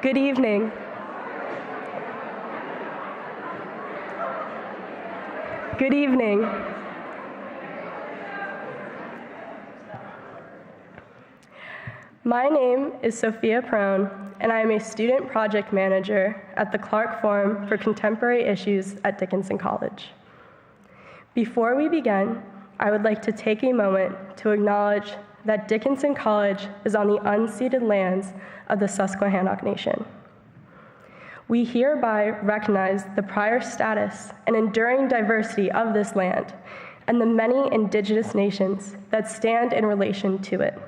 Good evening. Good evening. My name is Sophia Prone, and I am a student project manager at the Clarke Forum for Contemporary Issues at Dickinson College. Before we begin, I would like to take a moment to acknowledge that Dickinson College is on the unceded lands of the Susquehannock Nation. We hereby recognize the prior status and enduring diversity of this land and the many indigenous nations that stand in relation to it,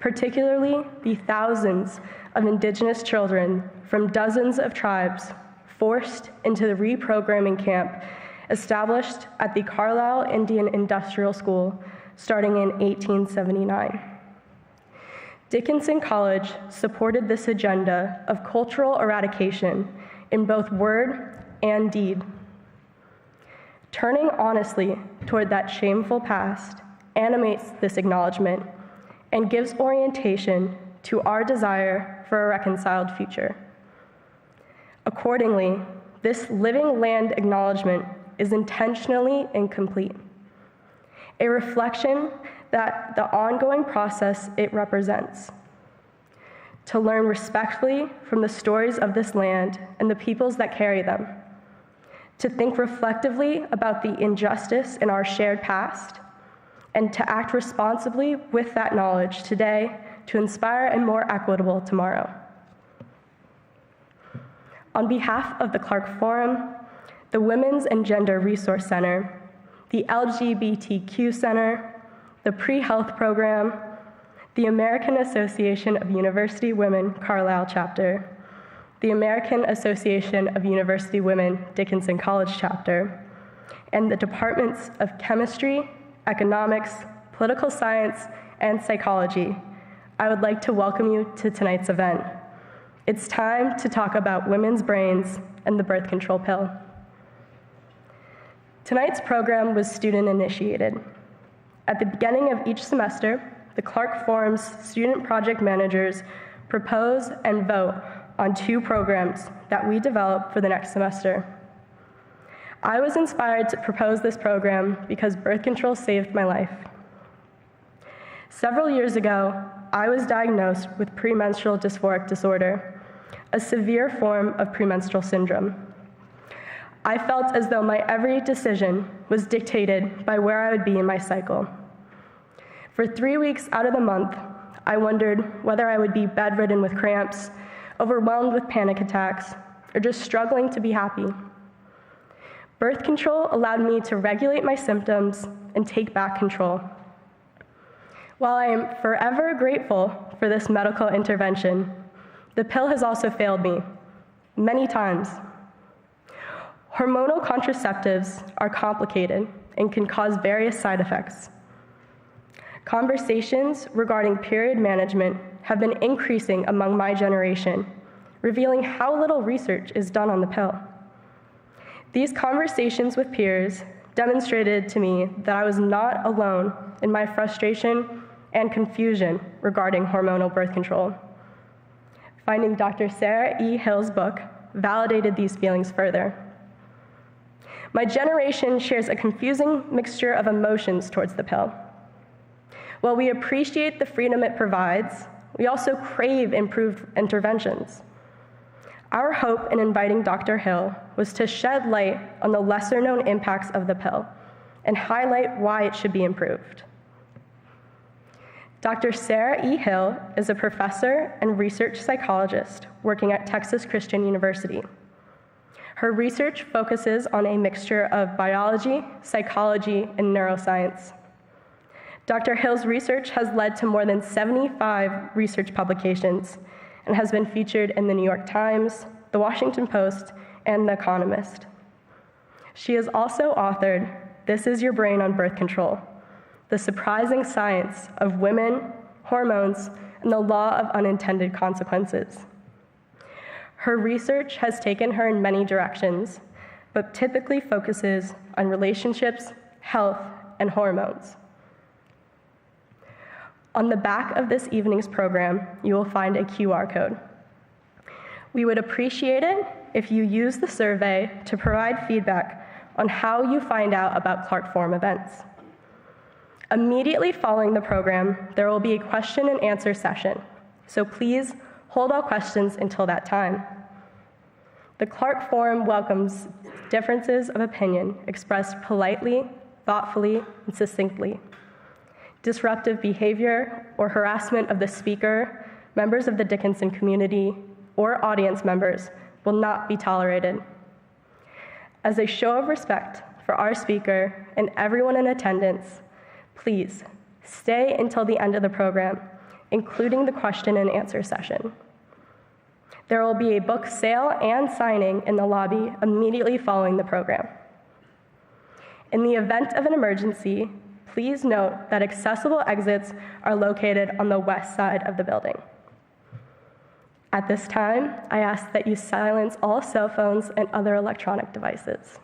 particularly the thousands of indigenous children from dozens of tribes forced into the reprogramming camp established at the Carlisle Indian Industrial School starting in 1879. Dickinson College supported this agenda of cultural eradication in both word and deed. Turning honestly toward that shameful past animates this acknowledgement and gives orientation to our desire for a reconciled future. Accordingly, this living land acknowledgement is intentionally incomplete, a reflection that the ongoing process it represents. To learn respectfully from the stories of this land and the peoples that carry them, to think reflectively about the injustice in our shared past, and to act responsibly with that knowledge today to inspire a more equitable tomorrow. On behalf of the Clarke Forum, the Women's and Gender Resource Center, the LGBTQ Center, the Pre-Health Program, the American Association of University Women Carlisle Chapter, the American Association of University Women Dickinson College Chapter, and the Departments of Chemistry, Economics, Political Science, and Psychology, I would like to welcome you to tonight's event. It's time to talk about women's brains and the birth control pill. Tonight's program was student-initiated. At the beginning of each semester, the Clarke Forum's student project managers propose and vote on 2 programs that we develop for the next semester. I was inspired to propose this program because birth control saved my life. Several years ago, I was diagnosed with premenstrual dysphoric disorder, a severe form of premenstrual syndrome. I felt as though my every decision was dictated by where I would be in my cycle. For 3 weeks out of the month, I wondered whether I would be bedridden with cramps, overwhelmed with panic attacks, or just struggling to be happy. Birth control allowed me to regulate my symptoms and take back control. While I am forever grateful for this medical intervention, the pill has also failed me, many times. Hormonal contraceptives are complicated and can cause various side effects. Conversations regarding period management have been increasing among my generation, revealing how little research is done on the pill. These conversations with peers demonstrated to me that I was not alone in my frustration and confusion regarding hormonal birth control. Finding Dr. Sarah E. Hill's book validated these feelings further. My generation shares a confusing mixture of emotions towards the pill. While we appreciate the freedom it provides, we also crave improved interventions. Our hope in inviting Dr. Hill was to shed light on the lesser-known impacts of the pill and highlight why it should be improved. Dr. Sarah E. Hill is a professor and research psychologist working at Texas Christian University. Her research focuses on a mixture of biology, psychology, and neuroscience. Dr. Hill's research has led to more than 75 research publications and has been featured in the New York Times, the Washington Post, and The Economist. She has also authored This Is Your Brain on Birth Control, The Surprising Science of Women, Hormones, and the Law of Unintended Consequences. Her research has taken her in many directions, but typically focuses on relationships, health, and hormones. On the back of this evening's program, you will find a QR code. We would appreciate it if you use the survey to provide feedback on how you find out about Clarke Forum events. Immediately following the program, there will be a question and answer session, so please hold all questions until that time. The Clarke Forum welcomes differences of opinion expressed politely, thoughtfully, and succinctly. Disruptive behavior or harassment of the speaker, members of the Dickinson community, or audience members will not be tolerated. As a show of respect for our speaker and everyone in attendance, please stay until the end of the program, including the question and answer session. There will be a book sale and signing in the lobby immediately following the program. In the event of an emergency, please note that accessible exits are located on the west side of the building. At this time, I ask that you silence all cell phones and other electronic devices.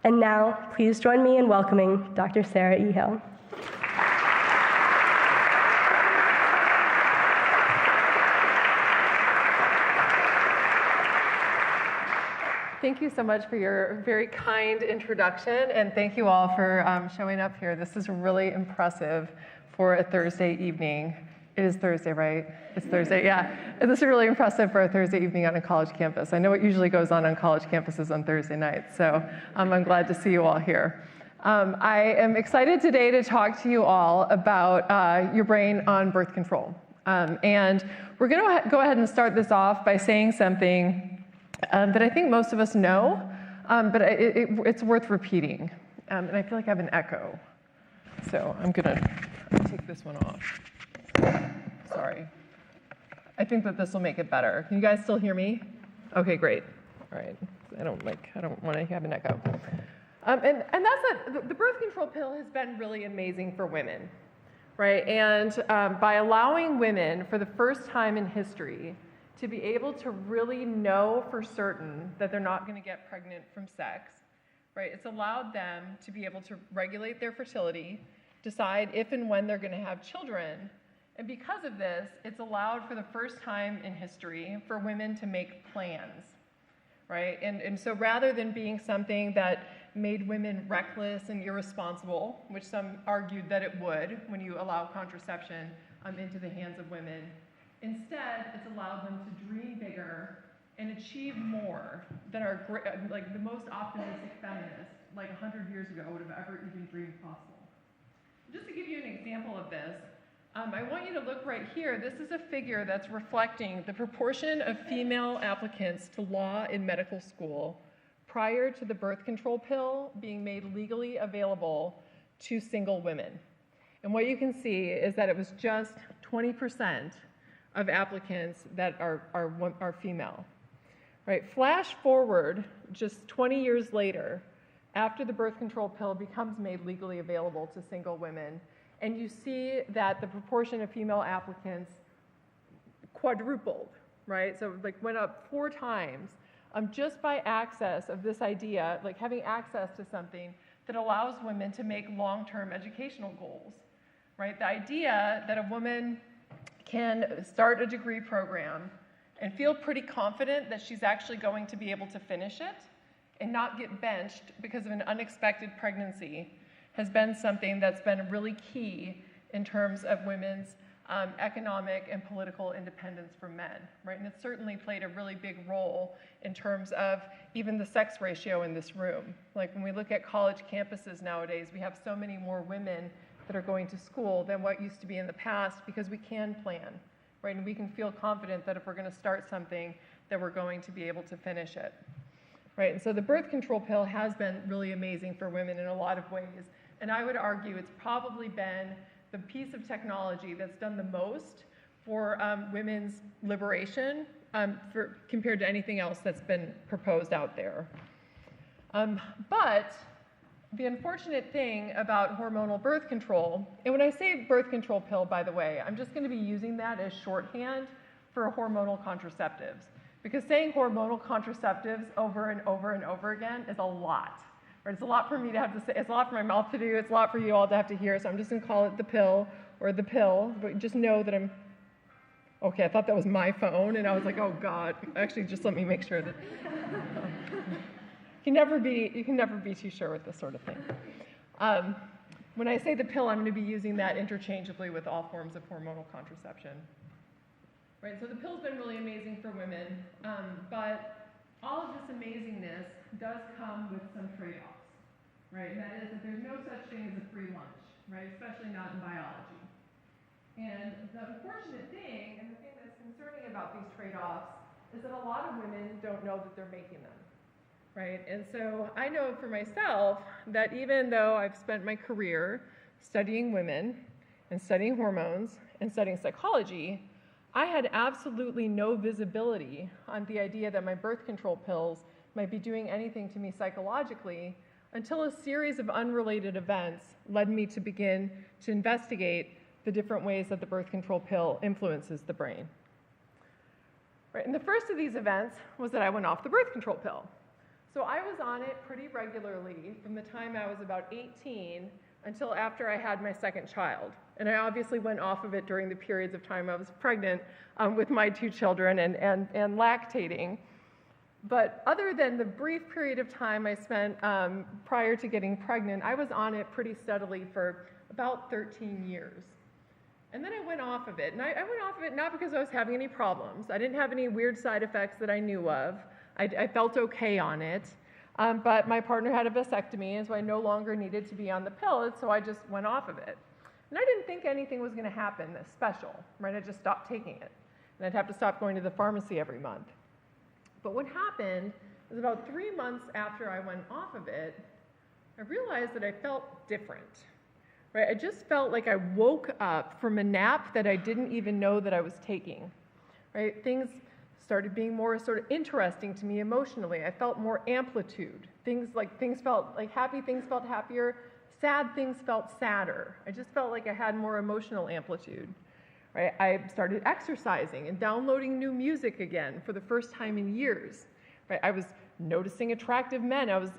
And now, please join me in welcoming Dr. Sarah E. Hill. Thank you so much for your very kind introduction, and thank you all for showing up here. This is really impressive for a Thursday evening. It is Thursday, right? It's Thursday, yeah. And this is really impressive for a Thursday evening on a college campus. I know what usually goes on college campuses on Thursday nights, so I'm glad to see you all here. I am excited today to talk to you all about your brain on birth control. And we're going to go ahead and start this off by saying something that I think most of us know, but it's worth repeating. And I feel like I have an echo. So I'm going to take this one off. Sorry. I think that this will make it better. Can you guys still hear me? Okay, great. All right. I don't want to have an echo. And that's the birth control pill has been really amazing for women, right? And by allowing women for the first time in history to be able to really know for certain that they're not going to get pregnant from sex, right? It's allowed them to be able to regulate their fertility, decide if and when they're going to have children, and because of this, it's allowed for the first time in history for women to make plans, right? And so rather than being something that made women reckless and irresponsible, which some argued that it would when you allow contraception into the hands of women, instead, it's allowed them to dream bigger and achieve more than the most optimistic feminists, 100 years ago, would have ever even dreamed possible. Just to give you an example of this, I want you to look right here. This is a figure that's reflecting the proportion of female applicants to law in medical school prior to the birth control pill being made legally available to single women. And what you can see is that it was just 20% of applicants that are female. Right? Flash forward just 20 years later, after the birth control pill becomes made legally available to single women, and you see that the proportion of female applicants quadrupled, right? So went up 4 times just by access of this idea, having access to something that allows women to make long-term educational goals, right? The idea that a woman can start a degree program and feel pretty confident that she's actually going to be able to finish it and not get benched because of an unexpected pregnancy has been something that's been really key in terms of women's economic and political independence from men, right? And it's certainly played a really big role in terms of even the sex ratio in this room. When we look at college campuses nowadays, we have so many more women that are going to school than what used to be in the past because we can plan, right? And we can feel confident that if we're going to start something, that we're going to be able to finish it, right? And so the birth control pill has been really amazing for women in a lot of ways. And I would argue it's probably been the piece of technology that's done the most for women's liberation compared to anything else that's been proposed out there. But the unfortunate thing about hormonal birth control, and when I say birth control pill, by the way, I'm just going to be using that as shorthand for hormonal contraceptives. Because saying hormonal contraceptives over and over and over again is a lot. Right? It's a lot for me to have to say, it's a lot for my mouth to do, it's a lot for you all to have to hear, so I'm just going to call it the pill or the pill, but just know that I'm Okay, I thought that was my phone, and I was like, oh God. Actually, just let me make sure that you can never be too sure with this sort of thing. When I say the pill, I'm going to be using that interchangeably with all forms of hormonal contraception. Right, so the pill's been really amazing for women, but all of this amazingness does come with some trade-offs, right? And that is that there's no such thing as a free lunch, right? Especially not in biology. And the unfortunate thing, and the thing that's concerning about these trade-offs, is that a lot of women don't know that they're making them, right? And so I know for myself that even though I've spent my career studying women and studying hormones and studying psychology, I had absolutely no visibility on the idea that my birth control pills might be doing anything to me psychologically until a series of unrelated events led me to begin to investigate the different ways that the birth control pill influences the brain. Right, and the first of these events was that I went off the birth control pill. So I was on it pretty regularly from the time I was about 18 until after I had my second child. And I obviously went off of it during the periods of time I was pregnant with my 2 children and lactating. But other than the brief period of time I spent prior to getting pregnant, I was on it pretty steadily for about 13 years. And then I went off of it. And I went off of it not because I was having any problems. I didn't have any weird side effects that I knew of. I felt okay on it. But my partner had a vasectomy, and so I no longer needed to be on the pill, so I just went off of it. And I didn't think anything was going to happen that's special, right? I just stopped taking it. And I'd have to stop going to the pharmacy every month. But what happened was about 3 months after I went off of it, I realized that I felt different, right? I just felt like I woke up from a nap that I didn't even know that I was taking, right? Things started being more sort of interesting to me emotionally. I felt more amplitude. Things felt like happy things felt happier, sad things felt sadder. I just felt like I had more emotional amplitude. Right? I started exercising and downloading new music again for the first time in years. Right? I was noticing attractive men. I was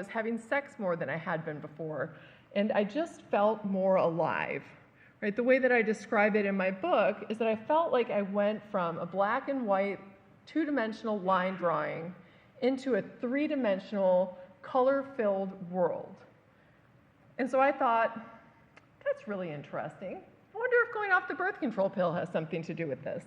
having sex more than I had been before. And I just felt more alive. Right? The way that I describe it in my book is that I felt like I went from a black and white, 2-dimensional line drawing into a 3-dimensional, color-filled world. And so I thought, that's really interesting. I wonder if going off the birth control pill has something to do with this.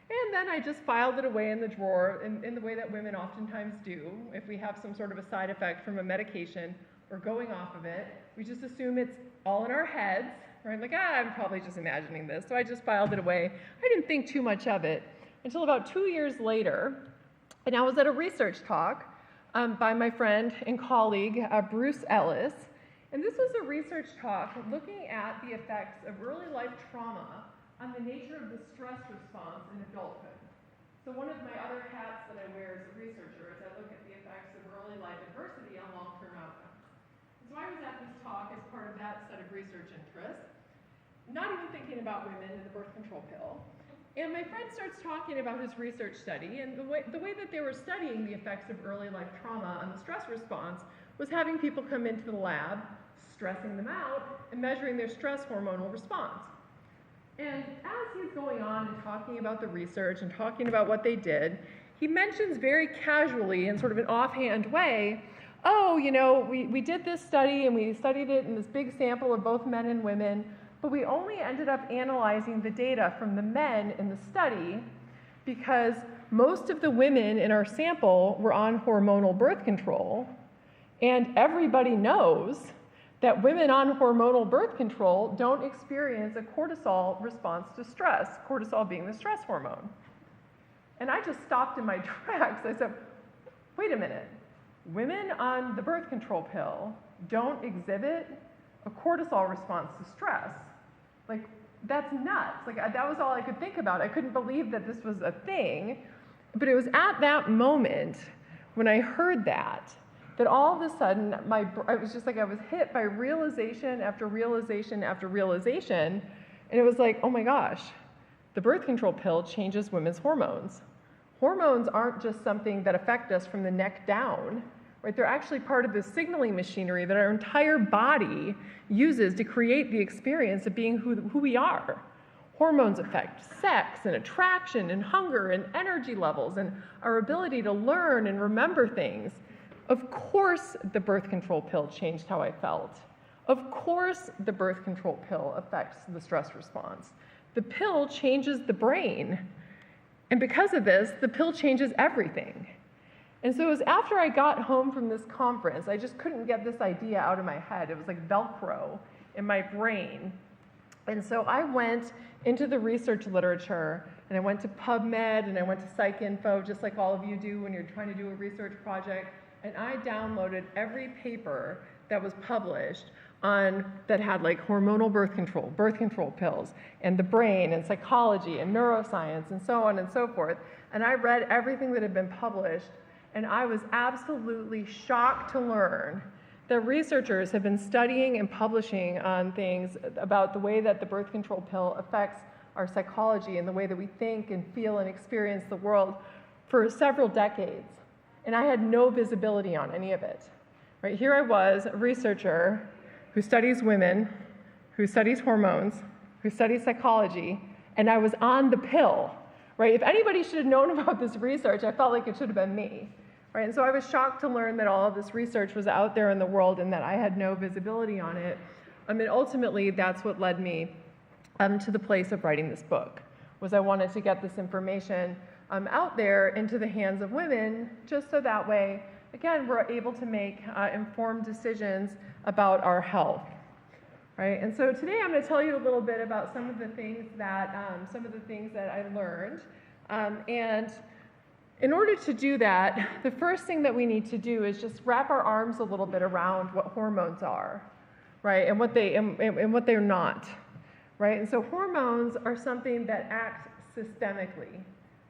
And then I just filed it away in the drawer in the way that women oftentimes do. If we have some sort of a side effect from a medication or going off of it, we just assume it's all in our heads. Right? Like, I'm probably just imagining this. So I just filed it away. I didn't think too much of it until about 2 years later. And I was at a research talk by my friend and colleague, Bruce Ellis. And this was a research talk looking at the effects of early life trauma on the nature of the stress response in adulthood. So one of my other hats that I wear as a researcher is I look at the effects of early life adversity on long-term outcomes. So I was at this talk as part of that set of research interests, not even thinking about women and the birth control pill. And my friend starts talking about his research study, and the way that they were studying the effects of early life trauma on the stress response was having people come into the lab, stressing them out, and measuring their stress hormonal response. And as he's going on and talking about the research and talking about what they did, he mentions very casually in sort of an offhand way, oh, you know, we did this study and we studied it in this big sample of both men and women, but we only ended up analyzing the data from the men in the study because most of the women in our sample were on hormonal birth control, and everybody knows that women on hormonal birth control don't experience a cortisol response to stress, cortisol being the stress hormone. And I just stopped in my tracks. I said, wait a minute, women on the birth control pill don't exhibit a cortisol response to stress. Like, that's nuts. Like, that was all I could think about. I couldn't believe that this was a thing. But it was at that moment when I heard that all of a sudden, I was just like, I was hit by realization after realization after realization. And it was like, oh my gosh, the birth control pill changes women's hormones. Hormones aren't just something that affect us from the neck down, right? They're actually part of the signaling machinery that our entire body uses to create the experience of being who we are. Hormones affect sex and attraction and hunger and energy levels and our ability to learn and remember things. Of course, the birth control pill changed how I felt. Of course, the birth control pill affects the stress response. The pill changes the brain. And because of this, the pill changes everything. And so it was after I got home from this conference, I just couldn't get this idea out of my head. It was like Velcro in my brain. And so I went into the research literature, and I went to PubMed, and I went to PsycInfo, just like all of you do when you're trying to do a research project. And I downloaded every paper that was published that had like hormonal birth control pills, and the brain, and psychology, and neuroscience, and so on and so forth. And I read everything that had been published, and I was absolutely shocked to learn that researchers have been studying and publishing on things about the way that the birth control pill affects our psychology and the way that we think and feel and experience the world for several decades. And I had no visibility on any of it. Right here I was, a researcher who studies women, who studies hormones, who studies psychology, and I was on the pill. Right? If anybody should have known about this research, I felt like it should have been me. Right? And so I was shocked to learn that all of this research was out there in the world and that I had no visibility on it. I mean, ultimately, that's what led me to the place of writing this book, was I wanted to get this information out there into the hands of women, just so that way, again, we're able to make informed decisions about our health. Right? And so today I'm going to tell you a little bit about some of the things that I learned. And in order to do that, the first thing that we need to do is just wrap our arms a little bit around what hormones are, right? And what they're not, right? And so hormones are something that act systemically,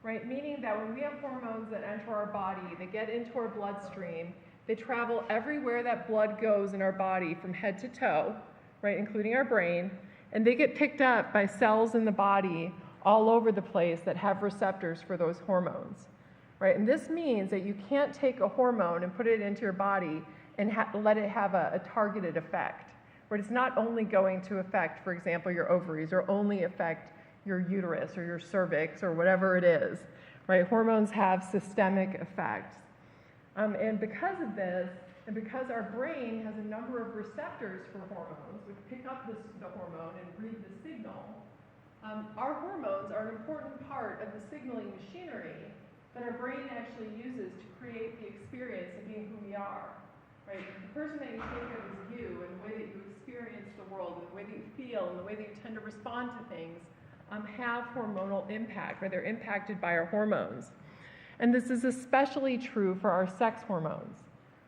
right? Meaning that when we have hormones that enter our body, they get into our bloodstream, they travel everywhere that blood goes in our body from head to toe, right, including our brain, and they get picked up by cells in the body all over the place that have receptors for those hormones. Right? And this means that you can't take a hormone and put it into your body and let it have a targeted effect. Right? It's not only going to affect, for example, your ovaries, or only affect your uterus or your cervix or whatever it is. Right? Hormones have systemic effects. And because of this, and because our brain has a number of receptors for hormones, which pick up the hormone and read the signal, our hormones are an important part of the signaling machinery that our brain actually uses to create the experience of being who we are. Right? The person that you think of as you, and the way that you experience the world, and the way that you feel, and the way that you tend to respond to things, have hormonal impact, right? They're impacted by our hormones. And this is especially true for our sex hormones.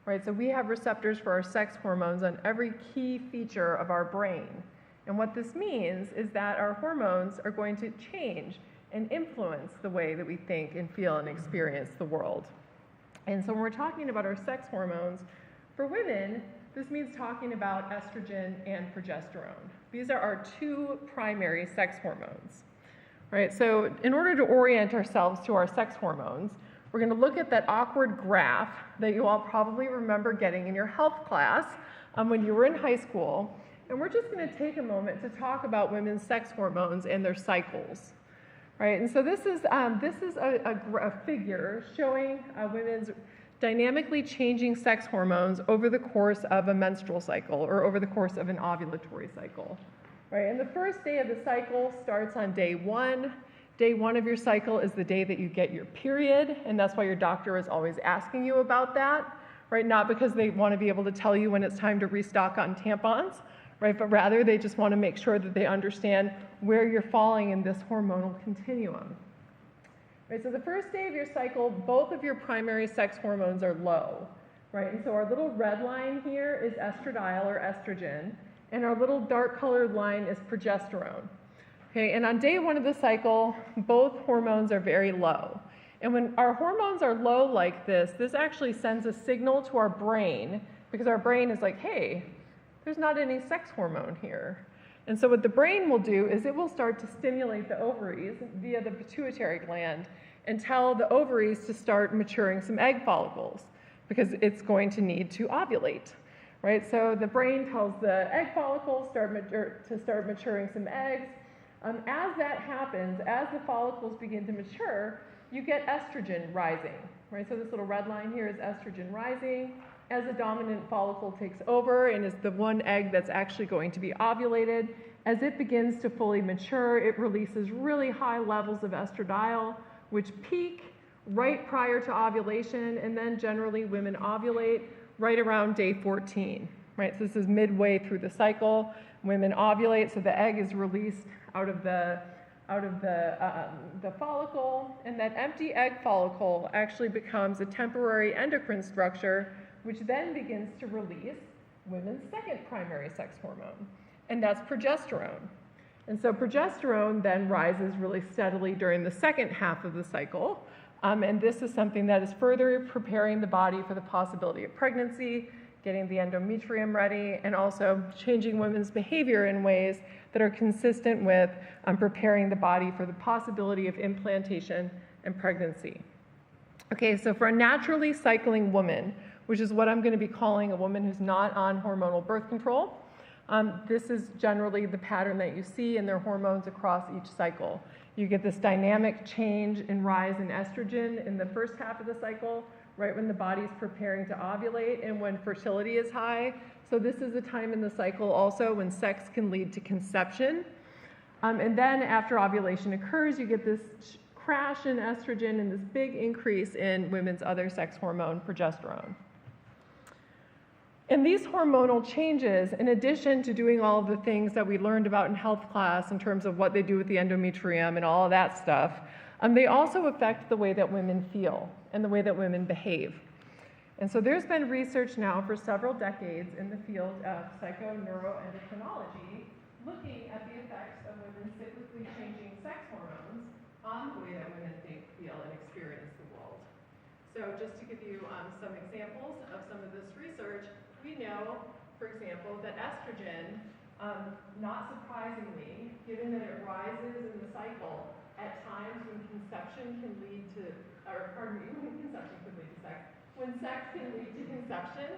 Right? So we have receptors for our sex hormones on every key feature of our brain. And what this means is that our hormones are going to change and influence the way that we think and feel and experience the world. And so when we're talking about our sex hormones, for women, this means talking about estrogen and progesterone. These are our two primary sex hormones. Right? So in order to orient ourselves to our sex hormones, we're going to look at that awkward graph that you all probably remember getting in your health class when you were in high school. And we're just going to take a moment to talk about women's sex hormones and their cycles. Right, and so this is a figure showing women's dynamically changing sex hormones over the course of a menstrual cycle, or over the course of an ovulatory cycle. Right, and the first day of the cycle starts on day 1. Day 1 of your cycle is the day that you get your period, and that's why your doctor is always asking you about that. Right, not because they want to be able to tell you when it's time to restock on tampons, right? But rather they just want to make sure that they understand where you're falling in this hormonal continuum. Right, so the first day of your cycle, both of your primary sex hormones are low, right? And so our little red line here is estradiol, or estrogen, and our little dark colored line is progesterone. Okay, and on day 1 of the cycle, both hormones are very low. And when our hormones are low like this actually sends a signal to our brain, because our brain is like, hey, there's not any sex hormone here. And so what the brain will do is it will start to stimulate the ovaries via the pituitary gland and tell the ovaries to start maturing some egg follicles, because it's going to need to ovulate, right? So the brain tells the egg follicles to start maturing some eggs. As that happens, as the follicles begin to mature, you get estrogen rising, right? So this little red line here is estrogen rising. As the dominant follicle takes over and is the one egg that's actually going to be ovulated, as it begins to fully mature, it releases really high levels of estradiol, which peak right prior to ovulation, and then generally women ovulate right around day 14, right? So this is midway through the cycle. Women ovulate, so the egg is released out of the follicle, and that empty egg follicle actually becomes a temporary endocrine structure, which then begins to release women's second primary sex hormone, and that's progesterone. And so progesterone then rises really steadily during the second half of the cycle, and this is something that is further preparing the body for the possibility of pregnancy, getting the endometrium ready, and also changing women's behavior in ways that are consistent with preparing the body for the possibility of implantation and pregnancy. Okay, so for a naturally cycling woman, which is what I'm going to be calling a woman who's not on hormonal birth control, this is generally the pattern that you see in their hormones across each cycle. You get this dynamic change in rise in estrogen in the first half of the cycle, right when the body's preparing to ovulate and when fertility is high. So this is a time in the cycle also when sex can lead to conception. And then after ovulation occurs, you get this crash in estrogen and this big increase in women's other sex hormone, progesterone. And these hormonal changes, in addition to doing all of the things that we learned about in health class in terms of what they do with the endometrium and all of that stuff, they also affect the way that women feel and the way that women behave. And so there's been research now for several decades in the field of psychoneuroendocrinology looking at the effects of women's cyclically changing sex hormones on the way that women think, feel, and experience the world. So just to give you some examples of some of this research, we know, for example, that estrogen, not surprisingly, given that it rises in the cycle at times when conception can lead to, when conception can lead to sex, when sex can lead to conception,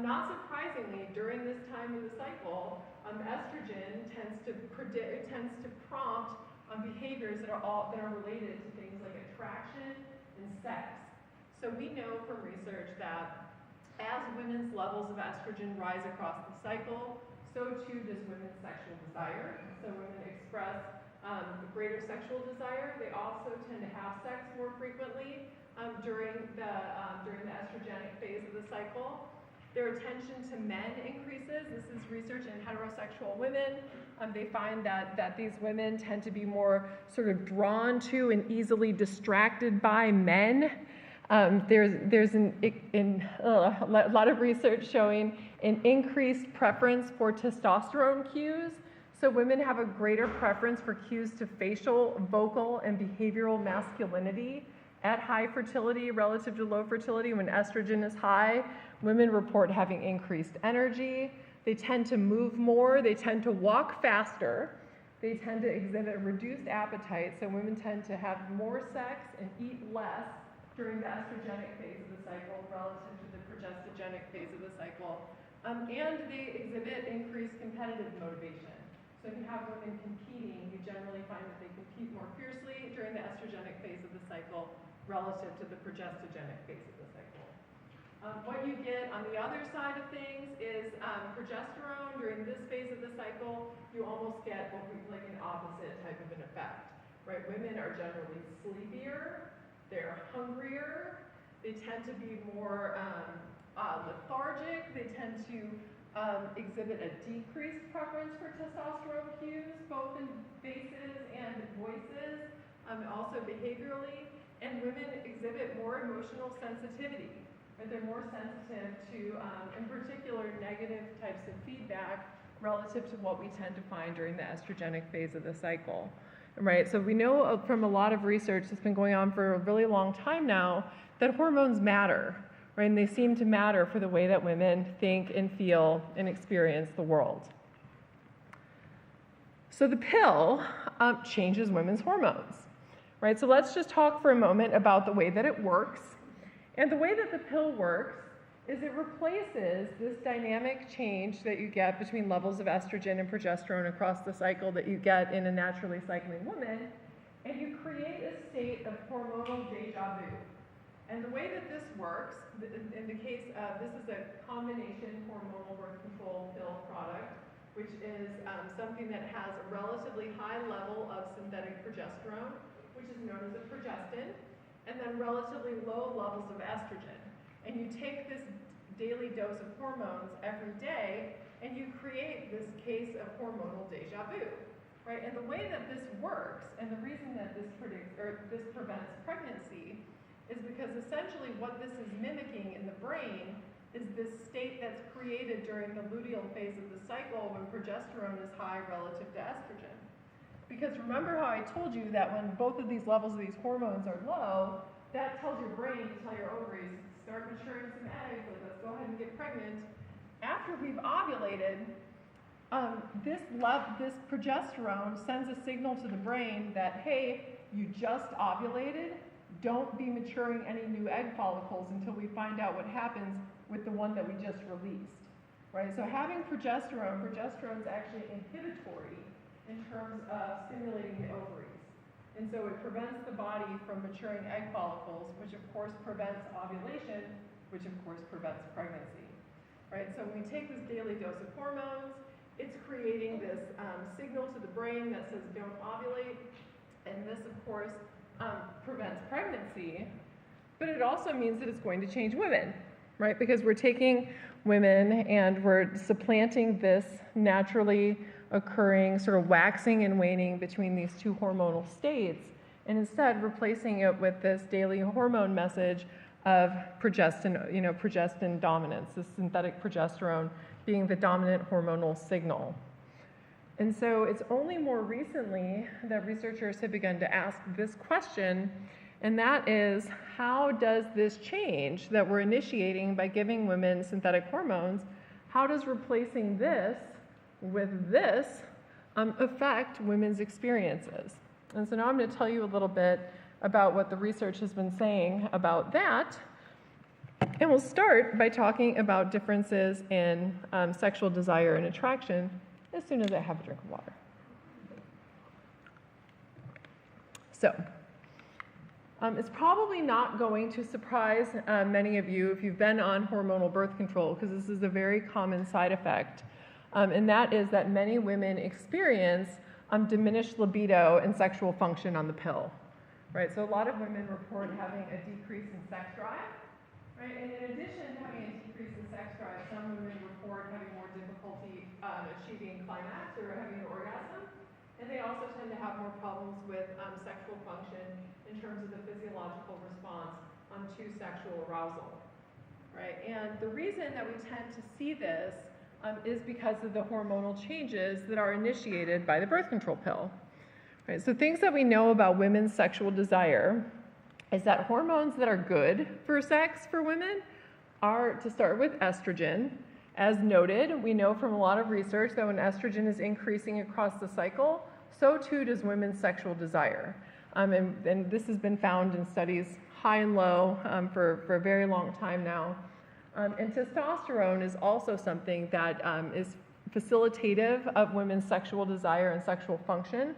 not surprisingly, during this time in the cycle, estrogen tends to prompt behaviors that are related to things like attraction and sex. So we know from research that as women's levels of estrogen rise across the cycle, so too does women's sexual desire. So women express greater sexual desire. They also tend to have sex more frequently during the estrogenic phase of the cycle. Their attention to men increases. This is research in heterosexual women. They find that these women tend to be more sort of drawn to and easily distracted by men. There's a lot of research showing an increased preference for testosterone cues. So women have a greater preference for cues to facial, vocal, and behavioral masculinity at high fertility relative to low fertility. When estrogen is high, women report having increased energy. They tend to move more. They tend to walk faster. They tend to exhibit a reduced appetite. So women tend to have more sex and eat less during the estrogenic phase of the cycle relative to the progestogenic phase of the cycle. And they exhibit increased competitive motivation. So if you have women competing, you generally find that they compete more fiercely during the estrogenic phase of the cycle relative to the progestogenic phase of the cycle. What you get on the other side of things is progesterone. During this phase of the cycle, you almost get what we like an opposite type of an effect, right? Women are generally sleepier, they're hungrier, they tend to be more lethargic, they tend to exhibit a decreased preference for testosterone cues, both in faces and voices, also behaviorally, and women exhibit more emotional sensitivity. Right? They're more sensitive to, in particular, negative types of feedback relative to what we tend to find during the estrogenic phase of the cycle. Right? So we know from a lot of research that's been going on for a really long time now that hormones matter. Right? And they seem to matter for the way that women think and feel and experience the world. So the pill changes women's hormones. Right? So let's just talk for a moment about the way that it works. And the way that the pill works is it replaces this dynamic change that you get between levels of estrogen and progesterone across the cycle that you get in a naturally cycling woman, and you create a state of hormonal deja vu. And the way that this works, in the case of, this is a combination hormonal birth control pill product, which is something that has a relatively high level of synthetic progesterone, which is known as a progestin, and then relatively low levels of estrogen. And you take this daily dose of hormones every day, and you create this case of hormonal deja vu, right? And the way that this works, and the reason that this prevents pregnancy, is because essentially what this is mimicking in the brain is this state that's created during the luteal phase of the cycle when progesterone is high relative to estrogen. Because remember how I told you that when both of these levels of these hormones are low, that tells your brain to tell your ovaries, start maturing some eggs, like, let's go ahead and get pregnant. After we've ovulated, this progesterone sends a signal to the brain that, hey, you just ovulated, don't be maturing any new egg follicles until we find out what happens with the one that we just released, right? So having progesterone is actually inhibitory in terms of stimulating the ovaries. And so it prevents the body from maturing egg follicles, which of course prevents ovulation, which of course prevents pregnancy, right? So when we take this daily dose of hormones, it's creating this signal to the brain that says don't ovulate, and this of course prevents pregnancy, but it also means that it's going to change women, right? Because we're taking women and we're supplanting this naturally occurring sort of waxing and waning between these two hormonal states, and instead replacing it with this daily hormone message of progestin dominance, this synthetic progesterone being the dominant hormonal signal. And so it's only more recently that researchers have begun to ask this question, and that is, how does this change that we're initiating by giving women synthetic hormones, how does replacing this with this affect women's experiences? And so now I'm going to tell you a little bit about what the research has been saying about that. And we'll start by talking about differences in sexual desire and attraction as soon as I have a drink of water. So, it's probably not going to surprise many of you if you've been on hormonal birth control, because this is a very common side effect. And that is that many women experience diminished libido and sexual function on the pill, right? So a lot of women report having a decrease in sex drive, right? And in addition to having a decrease in sex drive, some women report having more difficulty achieving climax or having an orgasm. And they also tend to have more problems with sexual function in terms of the physiological response to sexual arousal, right? And the reason that we tend to see this is because of the hormonal changes that are initiated by the birth control pill. Right? So things that we know about women's sexual desire is that hormones that are good for sex for women are, to start with, estrogen. As noted, we know from a lot of research that when estrogen is increasing across the cycle, so too does women's sexual desire. And this has been found in studies high and low for a very long time now. And testosterone is also something that is facilitative of women's sexual desire and sexual function.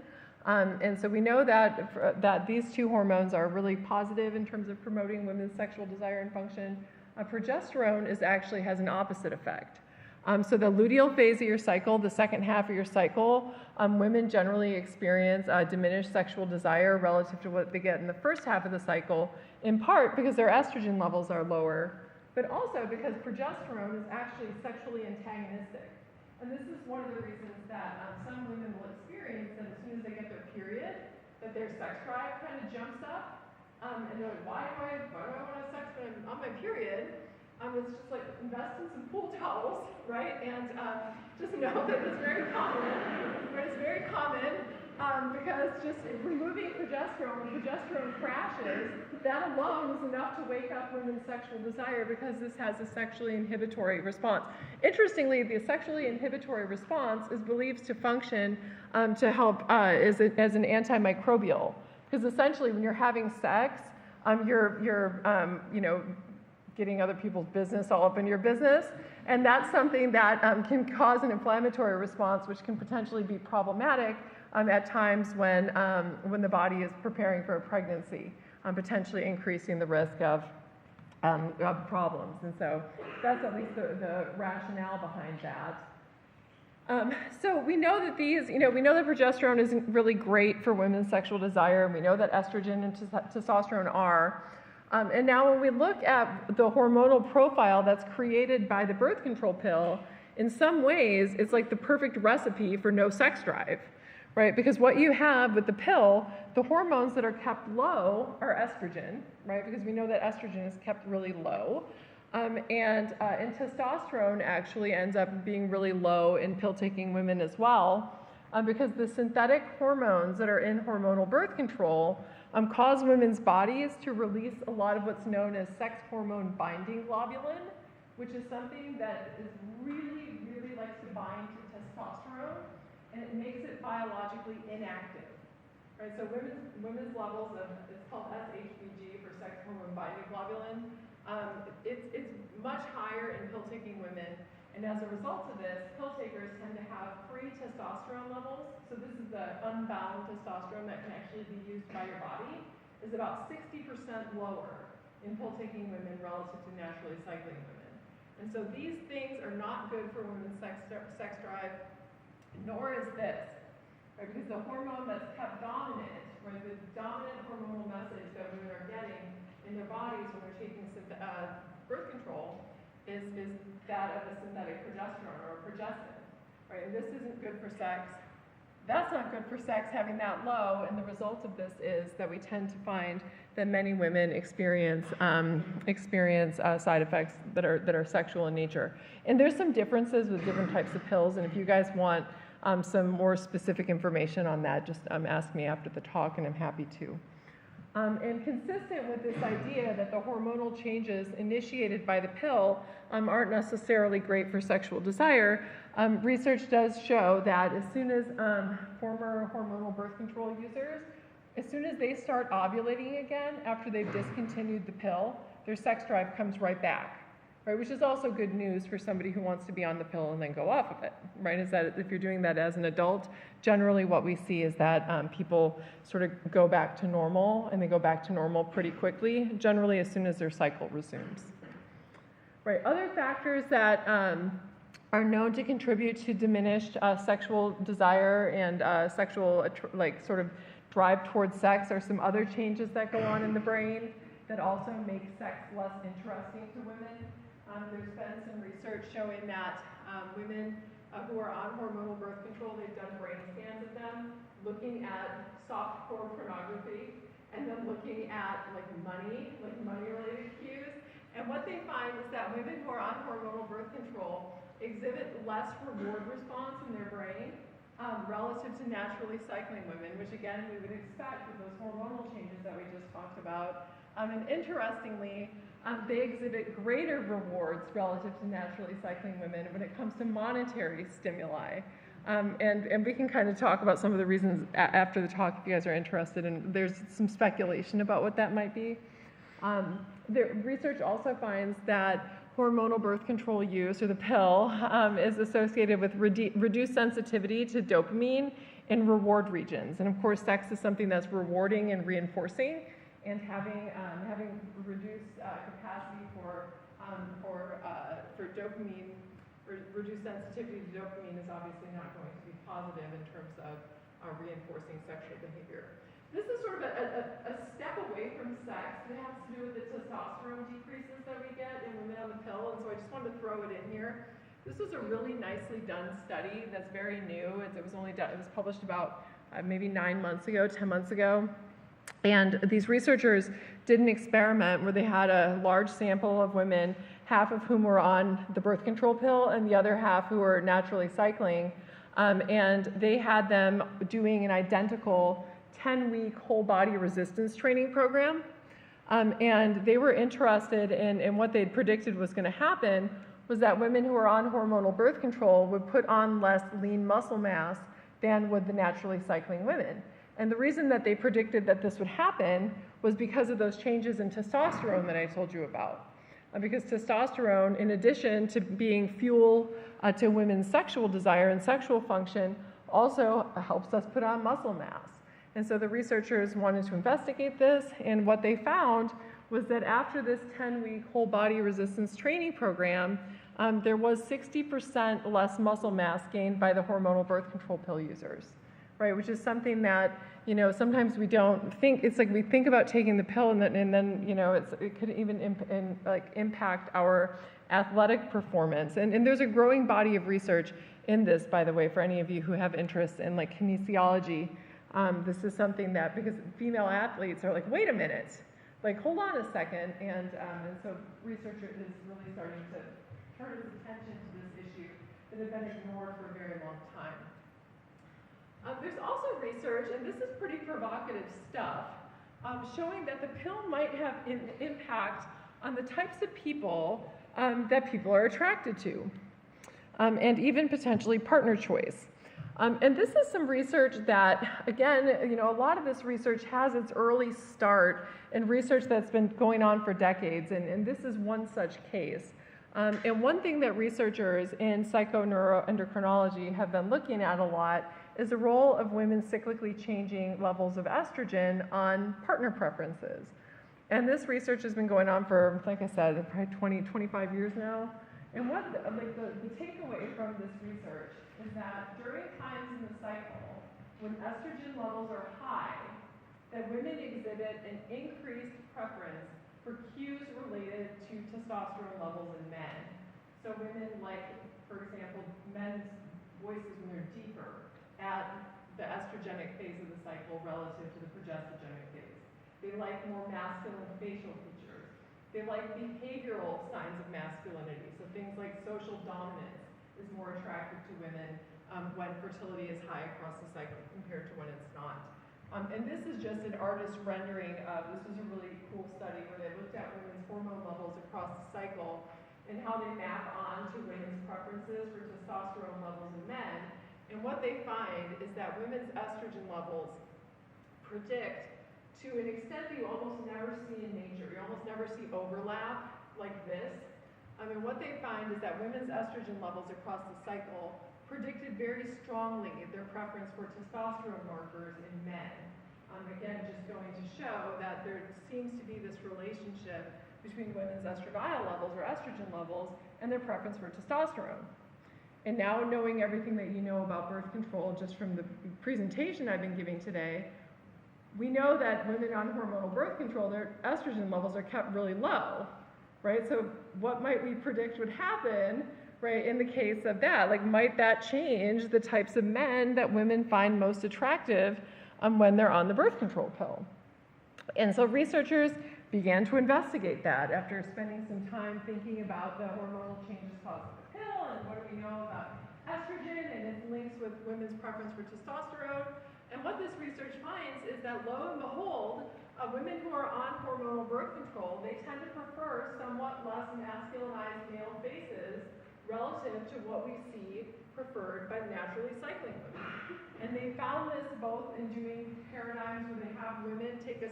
And so we know that these two hormones are really positive in terms of promoting women's sexual desire and function. Progesterone actually has an opposite effect. So the luteal phase of your cycle, the second half of your cycle, women generally experience diminished sexual desire relative to what they get in the first half of the cycle, in part because their estrogen levels are lower, but also because progesterone is actually sexually antagonistic. And this is one of the reasons that some women will experience that as soon as they get their period, that their sex drive kind of jumps up. And they're like, why do I want to have sex when I'm on my period? It's just like, invest in some pool towels, right? And just know that it's very common, right? It's very common because just removing progesterone, when progesterone crashes, that alone is enough to wake up women's sexual desire because this has a sexually inhibitory response. Interestingly, the sexually inhibitory response is believed to function to help as an antimicrobial. Because essentially, when you're having sex, you're getting other people's business all up in your business. And that's something that can cause an inflammatory response, which can potentially be problematic at times when the body is preparing for a pregnancy, potentially increasing the risk of problems. And so that's at least the rationale behind that. So we know that we know that progesterone isn't really great for women's sexual desire. We know that estrogen and testosterone are. And now when we look at the hormonal profile that's created by the birth control pill, in some ways, it's like the perfect recipe for no sex drive, right? Because what you have with the pill, the hormones that are kept low are estrogen, right? Because we know that estrogen is kept really low. And testosterone actually ends up being really low in pill-taking women as well, because the synthetic hormones that are in hormonal birth control cause women's bodies to release a lot of what's known as sex hormone binding globulin, which is something that is really, really likes to bind to testosterone, and it makes it biologically inactive. Right? So women's levels of, it's called SHBG for sex hormone binding globulin. It's much higher in pill-taking women, and as a result of this, pill takers tend to have free testosterone levels. So this is the unbound testosterone that can actually be used by your body, is about 60% lower in pill-taking women relative to naturally cycling women. And so these things are not good for women's sex drive, nor is this, right? Because the hormone that's kept dominant, right, the dominant hormonal message that women are getting in their bodies when they're taking birth control is that of the synthetic progesterone or progestin, right? And this isn't good for sex. That's not good for sex, having that low, and the result of this is that we tend to find that many women experience side effects that are sexual in nature. And there's some differences with different types of pills, and if you guys want some more specific information on that, just ask me after the talk, and I'm happy to. And consistent with this idea that the hormonal changes initiated by the pill aren't necessarily great for sexual desire, research does show that as soon as former hormonal birth control users, as soon as they start ovulating again after they've discontinued the pill, their sex drive comes right back, right? Which is also good news for somebody who wants to be on the pill and then go off of it, right? Is that if you're doing that as an adult, generally what we see is that people sort of go back to normal, and they go back to normal pretty quickly, generally as soon as their cycle resumes. Right, other factors that are known to contribute to diminished sexual desire and sexual, sort of drive towards sex are some other changes that go on in the brain that also make sex less interesting to women. There's been some research showing that women who are on hormonal birth control, they've done brain scans of them, looking at softcore pornography, and then looking at money-related cues. And what they find is that women who are on hormonal birth control exhibit less reward response in their brain relative to naturally cycling women, which again we would expect with those hormonal changes that we just talked about. And interestingly, they exhibit greater rewards relative to naturally cycling women when it comes to monetary stimuli. And we can kind of talk about some of the reasons after the talk if you guys are interested, and there's some speculation about what that might be. The research also finds that hormonal birth control use, or the pill, is associated with reduced sensitivity to dopamine in reward regions. And of course, sex is something that's rewarding and reinforcing, and having reduced capacity for dopamine, reduced sensitivity to dopamine is obviously not going to be positive in terms of reinforcing sexual behavior. This is sort of a step away from sex. It has to do with the testosterone decreases that we get in women on the pill, and so I just wanted to throw it in here. This was a really nicely done study that's very new. It was published about maybe 9 months ago, 10 months ago. And these researchers did an experiment where they had a large sample of women, half of whom were on the birth control pill and the other half who were naturally cycling. And they had them doing an identical 10-week whole body resistance training program. And they were interested in what they'd predicted was going to happen was that women who were on hormonal birth control would put on less lean muscle mass than would the naturally cycling women. And the reason that they predicted that this would happen was because of those changes in testosterone that I told you about. because testosterone, in addition to being fuel to women's sexual desire and sexual function, also helps us put on muscle mass. And so the researchers wanted to investigate this, and what they found was that after this 10-week whole body resistance training program, there was 60% less muscle mass gained by the hormonal birth control pill users, right? Which is something that, you know, sometimes we don't think. It's like we think about taking the pill, and then you know, it could even impact our athletic performance. And there's a growing body of research in this, by the way, for any of you who have interest in like kinesiology. This is something that, because female athletes are like, wait a minute, like hold on a second, and so researcher is really starting to turn his attention to this issue that had been ignored for a very long time. There's also research, and this is pretty provocative stuff, showing that the pill might have an impact on the types of people that people are attracted to, and even potentially partner choice. And this is some research that, again, you know, a lot of this research has its early start in research that's been going on for decades, and this is one such case. And one thing that researchers in psychoneuroendocrinology have been looking at a lot is the role of women's cyclically changing levels of estrogen on partner preferences. And this research has been going on for, like I said, probably 20, 25 years now. And what the takeaway from this research is that during times in the cycle when estrogen levels are high, that women exhibit an increased preference for cues related to testosterone levels in men. So women like, for example, men's voices when they're deeper at the estrogenic phase of the cycle relative to the progestogenic phase. They like more masculine facial features. They like behavioral signs of masculinity. So things like social dominance is more attractive to women when fertility is high across the cycle compared to when it's not. And this is just an artist rendering of, this was a really cool study where they looked at women's hormone levels across the cycle and how they map on to women's preferences for testosterone levels in men. And what they find is that women's estrogen levels predict, to an extent that you almost never see in nature. You almost never see overlap like this. And what they find is that women's estrogen levels across the cycle predicted very strongly their preference for testosterone markers in men. Again, just going to show that there seems to be this relationship between women's estradiol levels or estrogen levels and their preference for testosterone. And now, knowing everything that you know about birth control just from the presentation I've been giving today, we know that women on hormonal birth control, their estrogen levels are kept really low, right? So what might we predict would happen, right, in the case of that? Like, might that change the types of men that women find most attractive when they're on the birth control pill? And so researchers began to investigate that after spending some time thinking about the hormonal changes caused by the pill and what do we know about estrogen and its links with women's preference for testosterone. And what this research finds is that, lo and behold, women who are on hormonal birth control, they tend to prefer somewhat less masculinized male faces relative to what we see preferred by naturally cycling women. And they found this both in doing paradigms where they have women take a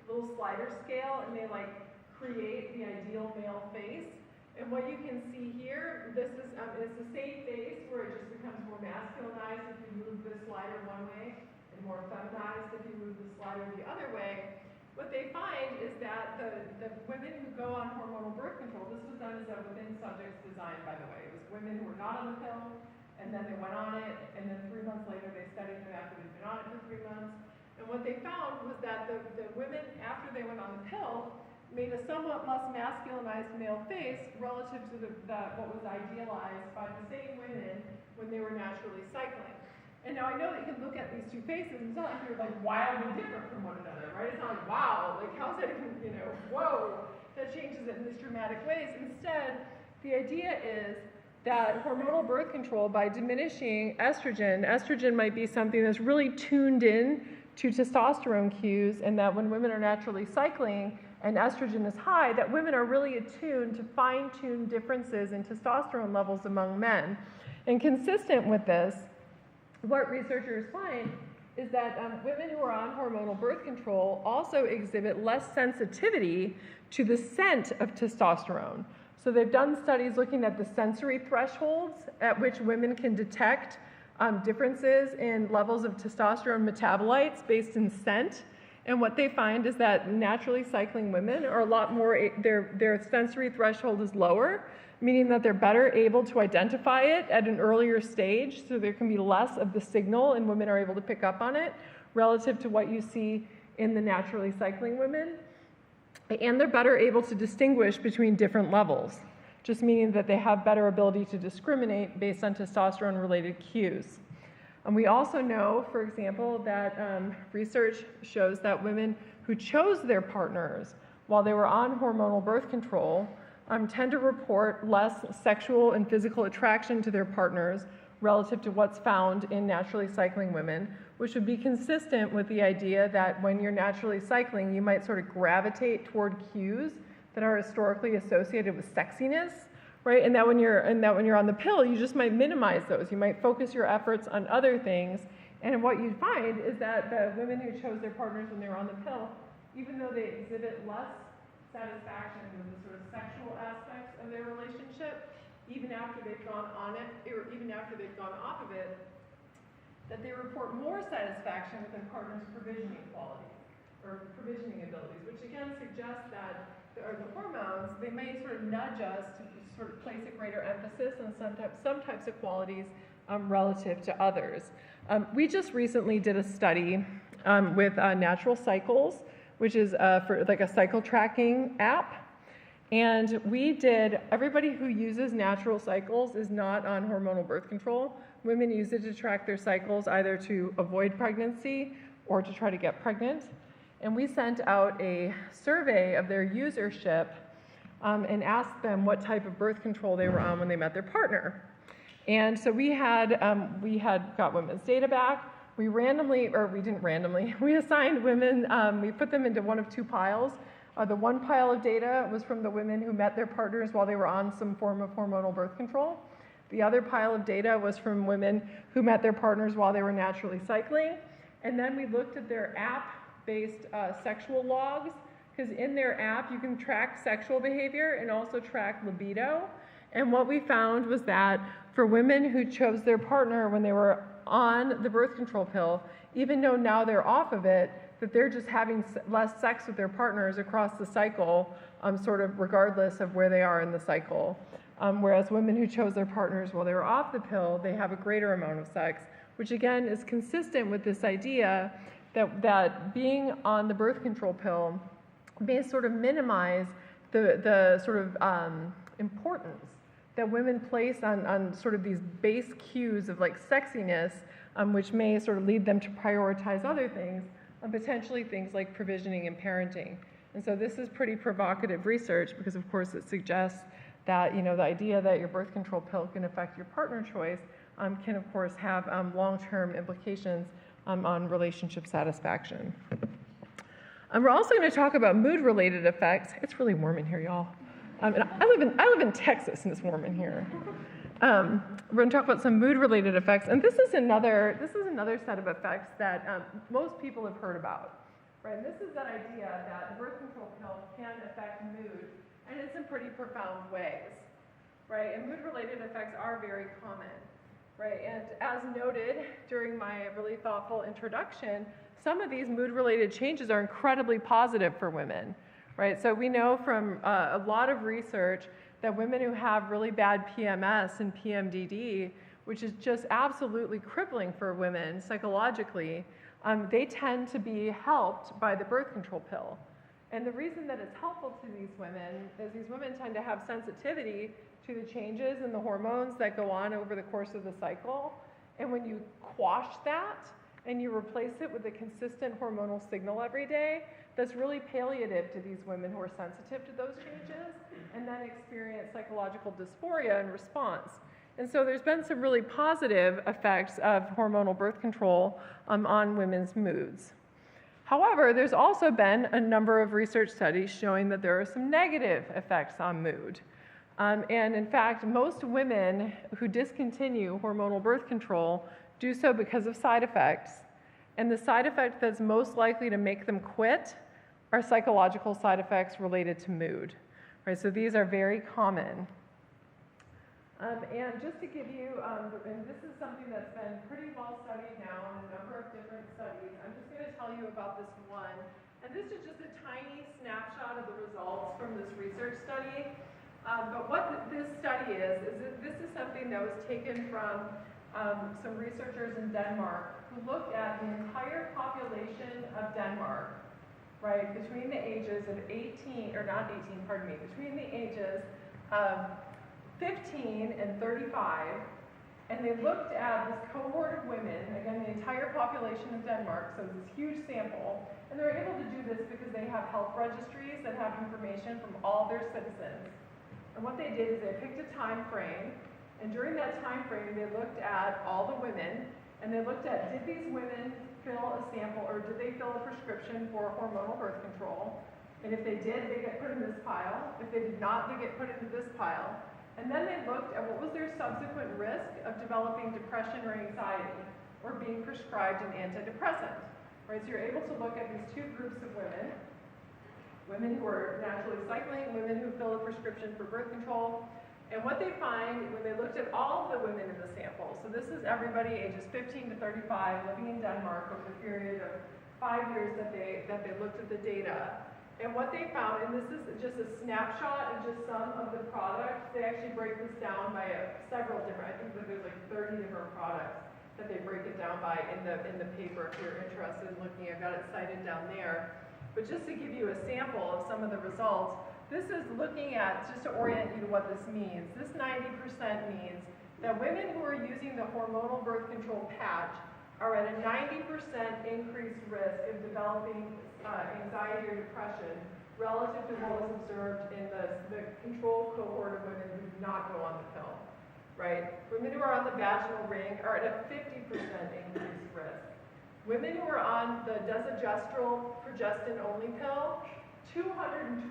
little slider scale and they like create the ideal male face. And what you can see here, this is it's the same face where it just becomes more masculinized if you move the slider one way and more feminized if you move the slider the other way. What they find is that the women who go on hormonal birth control, this was done as a within subjects design, by the way. It was women who were not on the pill, and then they went on it, and then 3 months later they studied them after they'd been on it for 3 months. And what they found was that the women, after they went on the pill, made a somewhat less masculinized male face relative to what was idealized by the same women when they were naturally cycling. And now I know that you can look at these two faces and it's not like they're like wildly different from one another, right? It's not like, wow, like how's that, whoa, that changes it in these dramatic ways. Instead, the idea is that hormonal birth control, by diminishing estrogen might be something that's really tuned in to testosterone cues, and that when women are naturally cycling and estrogen is high, that women are really attuned to fine-tune differences in testosterone levels among men. And consistent with this, what researchers find is that women who are on hormonal birth control also exhibit less sensitivity to the scent of testosterone. So they've done studies looking at the sensory thresholds at which women can detect differences in levels of testosterone metabolites based in scent. And what they find is that naturally cycling women are a lot more, their sensory threshold is lower, meaning that they're better able to identify it at an earlier stage, so there can be less of the signal and women are able to pick up on it relative to what you see in the naturally cycling women. And they're better able to distinguish between different levels, just meaning that they have better ability to discriminate based on testosterone-related cues. And we also know, for example, that research shows that women who chose their partners while they were on hormonal birth control tend to report less sexual and physical attraction to their partners relative to what's found in naturally cycling women, which would be consistent with the idea that when you're naturally cycling, you might sort of gravitate toward cues that are historically associated with sexiness, right? And that when you're on the pill, you just might minimize those. You might focus your efforts on other things. And what you find is that the women who chose their partners when they were on the pill, even though they exhibit less satisfaction with the sort of sexual aspects of their relationship, even after they've gone on it, or even after they've gone off of it, that they report more satisfaction with their partner's provisioning qualities, or provisioning abilities, which again suggests that the hormones, they may sort of nudge us to sort of place a greater emphasis on some types of qualities relative to others. We just recently did a study with Natural Cycles, which is for like a cycle tracking app. And everybody who uses Natural Cycles is not on hormonal birth control. Women use it to track their cycles either to avoid pregnancy or to try to get pregnant. And we sent out a survey of their usership and asked them what type of birth control they were on when they met their partner. And so we had got women's data back. We assigned women, we put them into one of two piles. The one pile of data was from the women who met their partners while they were on some form of hormonal birth control. The other pile of data was from women who met their partners while they were naturally cycling. And then we looked at their app-based sexual logs, because in their app you can track sexual behavior and also track libido. And what we found was that for women who chose their partner when they were on the birth control pill, even though now they're off of it, that they're just having less sex with their partners across the cycle, sort of regardless of where they are in the cycle. Whereas women who chose their partners while they were off the pill, they have a greater amount of sex, which again is consistent with this idea that being on the birth control pill may sort of minimize the sort of importance that women place on sort of these base cues of like sexiness, which may sort of lead them to prioritize other things, potentially things like provisioning and parenting. And so this is pretty provocative research because of course it suggests that, the idea that your birth control pill can affect your partner choice can of course have long-term implications on relationship satisfaction. We're also going to talk about mood-related effects. It's really warm in here, y'all. And I live in Texas, and it's warm in here. We're going to talk about some mood-related effects, and this is another set of effects that most people have heard about, right? And this is that idea that the birth control pill can affect mood, and it's in pretty profound ways, right? And mood-related effects are very common, right? And as noted during my really thoughtful introduction, some of these mood-related changes are incredibly positive for women, right? So we know from a lot of research that women who have really bad PMS and PMDD, which is just absolutely crippling for women psychologically, they tend to be helped by the birth control pill. And the reason that it's helpful to these women is these women tend to have sensitivity to the changes in the hormones that go on over the course of the cycle. And when you quash that and you replace it with a consistent hormonal signal every day, that's really palliative to these women who are sensitive to those changes and then experience psychological dysphoria in response. And so there's been some really positive effects of hormonal birth control on women's moods. However, there's also been a number of research studies showing that there are some negative effects on mood. And in fact, most women who discontinue hormonal birth control do so because of side effects. And the side effect that's most likely to make them quit are psychological side effects related to mood. Right, so these are very common. And just to give you, and this is something that's been pretty well studied now in a number of different studies, I'm just going to tell you about this one. And this is just a tiny snapshot of the results from this research study. But what this study is that this is something that was taken from some researchers in Denmark who looked at the entire population of Denmark, right, between the ages of 18, or not 18, pardon me, between the ages of 15 and 35, and they looked at this cohort of women, again, the entire population of Denmark, so it's this huge sample, and they're able to do this because they have health registries that have information from all their citizens. And what they did is they picked a time frame, and during that time frame, they looked at all the women, and they looked at, did these women fill a sample, or did they fill a prescription for hormonal birth control? And if they did, they get put in this pile. If they did not, they get put into this pile. And then they looked at what was their subsequent risk of developing depression or anxiety, or being prescribed an antidepressant. Right, so you're able to look at these two groups of women, women who are naturally cycling, women who fill a prescription for birth control. And what they find when they looked at all of the women in the sample, so this is everybody ages 15 to 35 living in Denmark over the period of 5 years that they looked at the data. And what they found, and this is just a snapshot of just some of the products, they actually break this down by several different, I think that there's like 30 different products that they break it down by in the paper if you're interested in looking. I've got it cited down there. But just to give you a sample of some of the results, this is looking at, just to orient you to what this means, this 90% means that women who are using the hormonal birth control patch are at a 90% increased risk of developing anxiety or depression relative to what was observed in the control cohort of women who do not go on the pill, right? Women who are on the vaginal ring are at a 50% increased risk. Women who are on the desogestrel progestin-only pill, 220%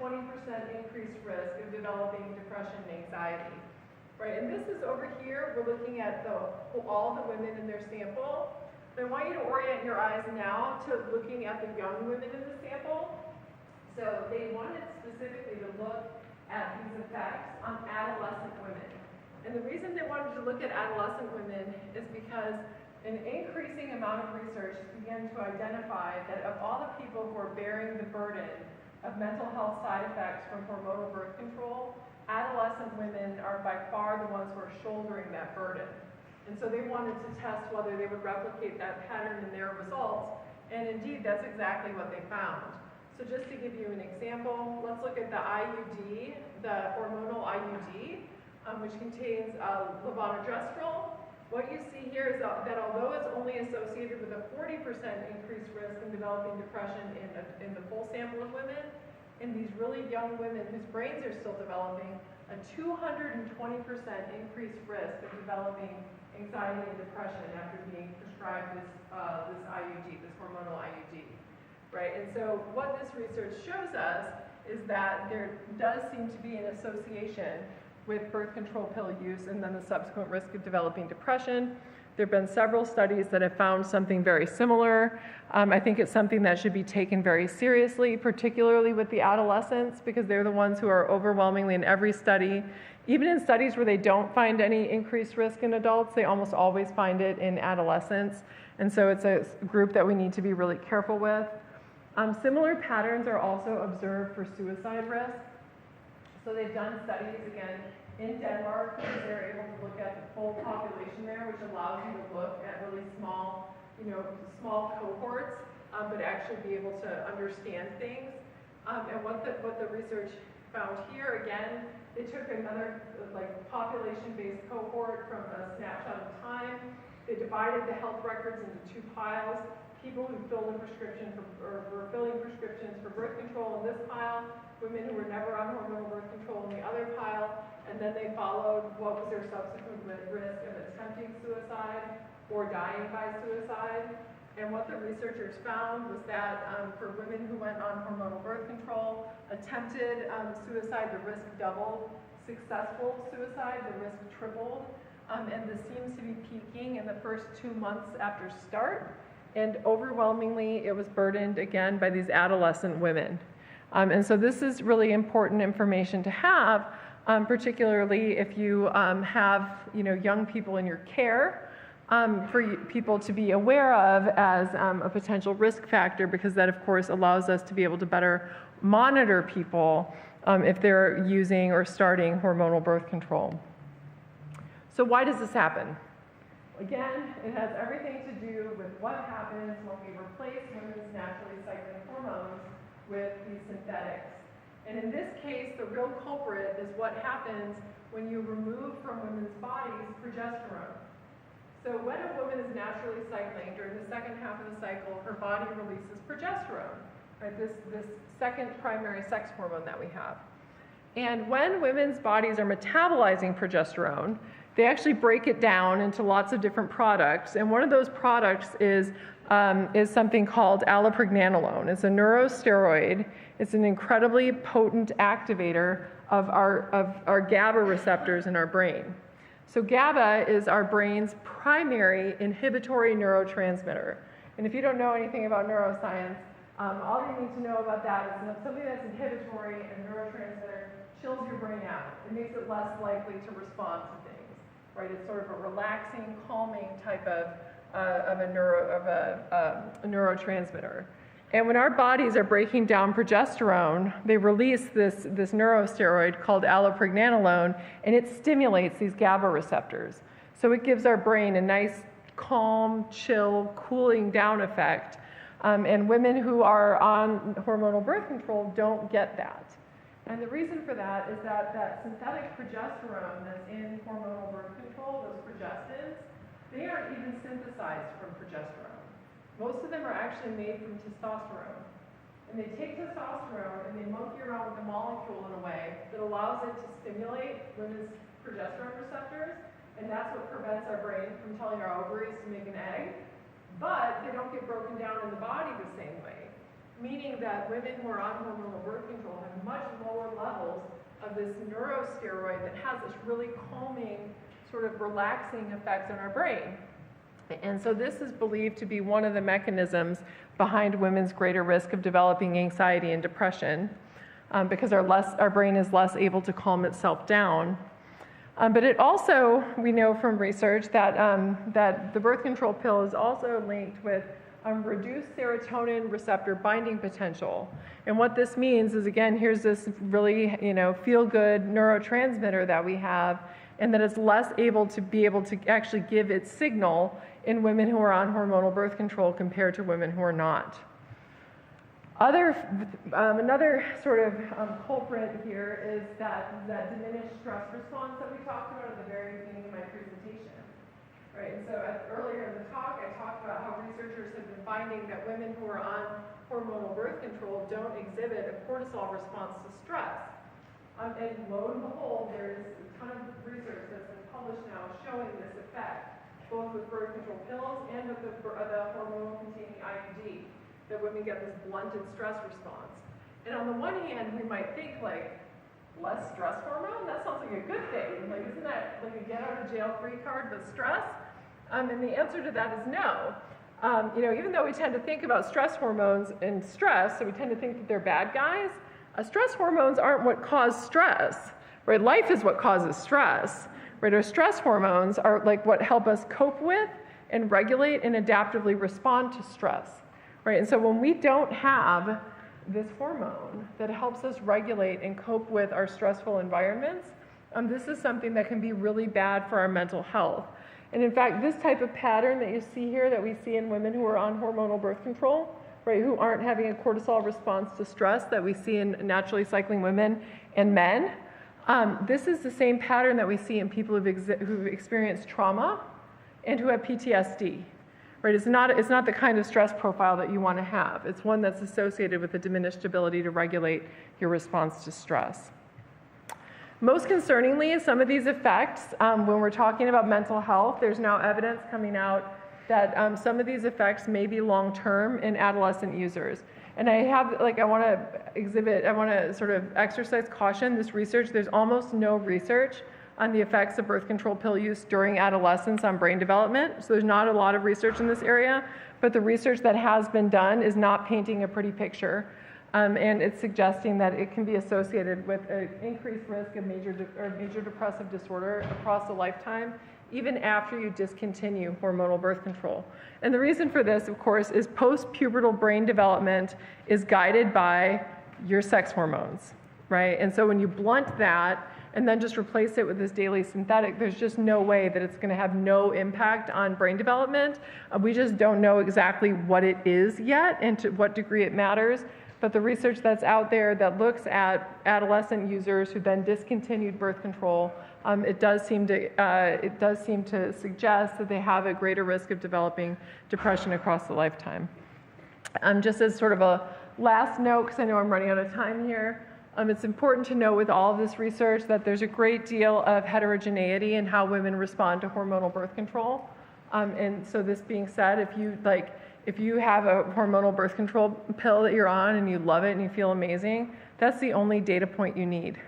increased risk of developing depression and anxiety, right? And this is over here, we're looking at all the women in their sample. I want you to orient your eyes now to looking at the young women in the sample. So they wanted specifically to look at these effects on adolescent women. And the reason they wanted to look at adolescent women is because an increasing amount of research began to identify that of all the people who are bearing the burden of mental health side effects from hormonal birth control, adolescent women are by far the ones who are shouldering that burden. And so they wanted to test whether they would replicate that pattern in their results, and indeed, that's exactly what they found. So just to give you an example, let's look at the IUD, the hormonal IUD, which contains levonorgestrel. What you see here is that although it's only associated with a 40% increased risk in developing depression in the full sample of women, in these really young women whose brains are still developing, a 220% increased risk of developing anxiety and depression after being prescribed this IUD, this hormonal IUD, right? And so what this research shows us is that there does seem to be an association with birth control pill use and then the subsequent risk of developing depression. There have been several studies that have found something very similar. I think it's something that should be taken very seriously, particularly with the adolescents, because they're the ones who are overwhelmingly in every study. Even in studies where they don't find any increased risk in adults, they almost always find it in adolescents. And so it's a group that we need to be really careful with. Similar patterns are also observed for suicide risk. So they've done studies, again, in Denmark, because they're able to look at the full population there, which allows you to look at really small, small cohorts, but actually be able to understand things. And what the research found here, again, they took another population-based cohort from a snapshot of time. They divided the health records into two piles. People who filled a prescription or were filling prescriptions for birth control in this pile, women who were never on hormonal birth control in the other pile, and then they followed what was their subsequent risk of attempting suicide or dying by suicide. And what the researchers found was that for women who went on hormonal birth control, attempted suicide, the risk doubled. Successful suicide, the risk tripled. And this seems to be peaking in the first 2 months after start. And overwhelmingly, it was burdened, again, by these adolescent women. And so this is really important information to have, particularly if you have young people in your care, for people to be aware of as a potential risk factor, because that, of course, allows us to be able to better monitor people if they're using or starting hormonal birth control. So why does this happen? Again, it has everything to do with what happens when we replace women's naturally cycling hormones with these synthetics. And in this case, the real culprit is what happens when you remove from women's bodies progesterone. So when a woman is naturally cycling, during the second half of the cycle, her body releases progesterone, right? This second primary sex hormone that we have. And when women's bodies are metabolizing progesterone, they actually break it down into lots of different products. And one of those products is something called allopregnanolone. It's a neurosteroid. It's an incredibly potent activator of our GABA receptors in our brain. So GABA is our brain's primary inhibitory neurotransmitter. And if you don't know anything about neuroscience, all you need to know about that is that something that's inhibitory and neurotransmitter chills your brain out. It makes it less likely to respond to things, right? It's sort of a relaxing, calming type of a neurotransmitter. And when our bodies are breaking down progesterone, they release this neurosteroid called allopregnanolone, and it stimulates these GABA receptors. So it gives our brain a nice, calm, chill, cooling down effect. And women who are on hormonal birth control don't get that. And the reason for that is that synthetic progesterone that's in hormonal birth control, those progestins, they aren't even synthesized from progesterone. Most of them are actually made from testosterone. And they take testosterone and they monkey around with the molecule in a way that allows it to stimulate women's progesterone receptors, and that's what prevents our brain from telling our ovaries to make an egg. But they don't get broken down in the body the same way, meaning that women who are on hormonal birth control have much lower levels of this neurosteroid that has this really calming, sort of relaxing effects on our brain. And so this is believed to be one of the mechanisms behind women's greater risk of developing anxiety and depression, because our brain is less able to calm itself down. But it also, we know from research that the birth control pill is also linked with reduced serotonin receptor binding potential. And what this means is, again, here's this really feel-good neurotransmitter that we have, and that is less able to actually give its signal in women who are on hormonal birth control compared to women who are not. Another sort of culprit here is that diminished stress response that we talked about at the very beginning of my presentation. Right, and so earlier in the talk, I talked about how researchers have been finding that women who are on hormonal birth control don't exhibit a cortisol response to stress. And lo and behold, there's a ton of research that's been published now showing this effect, both with birth control pills and with the hormone-containing IUD, that women get this blunted stress response. And on the one hand, we might think, like, less stress hormone? That sounds like a good thing. Like, isn't that like a get-out-of-jail-free card with stress? And the answer to that is no. Even though we tend to think about stress hormones and stress, so we tend to think that they're bad guys, stress hormones aren't what cause stress, right? Life is what causes stress, right? Our stress hormones are like what help us cope with and regulate and adaptively respond to stress, right? And so when we don't have this hormone that helps us regulate and cope with our stressful environments, this is something that can be really bad for our mental health. And in fact, this type of pattern that you see here, that we see in women who are on hormonal birth control, right, who aren't having a cortisol response to stress that we see in naturally cycling women and men, this is the same pattern that we see in people who've experienced trauma and who have PTSD. Right, it's not the kind of stress profile that you want to have. It's one that's associated with a diminished ability to regulate your response to stress. Most concerningly, some of these effects, when we're talking about mental health, there's now evidence coming out that some of these effects may be long-term in adolescent users. And I want to sort of exercise caution. This research, there's almost no research on the effects of birth control pill use during adolescence on brain development. So there's not a lot of research in this area, but the research that has been done is not painting a pretty picture. And it's suggesting that it can be associated with an increased risk of major depressive disorder across a lifetime, even after you discontinue hormonal birth control. And the reason for this, of course, is post-pubertal brain development is guided by your sex hormones, right? And so when you blunt that and then just replace it with this daily synthetic, there's just no way that it's going to have no impact on brain development. We just don't know exactly what it is yet and to what degree it matters. But the research that's out there that looks at adolescent users who then discontinued birth control, it does seem to suggest that they have a greater risk of developing depression across the lifetime. Just as sort of a last note, because I know I'm running out of time here, it's important to know with all of this research that there's a great deal of heterogeneity in how women respond to hormonal birth control. And so this being said, if you have a hormonal birth control pill that you're on and you love it and you feel amazing, that's the only data point you need,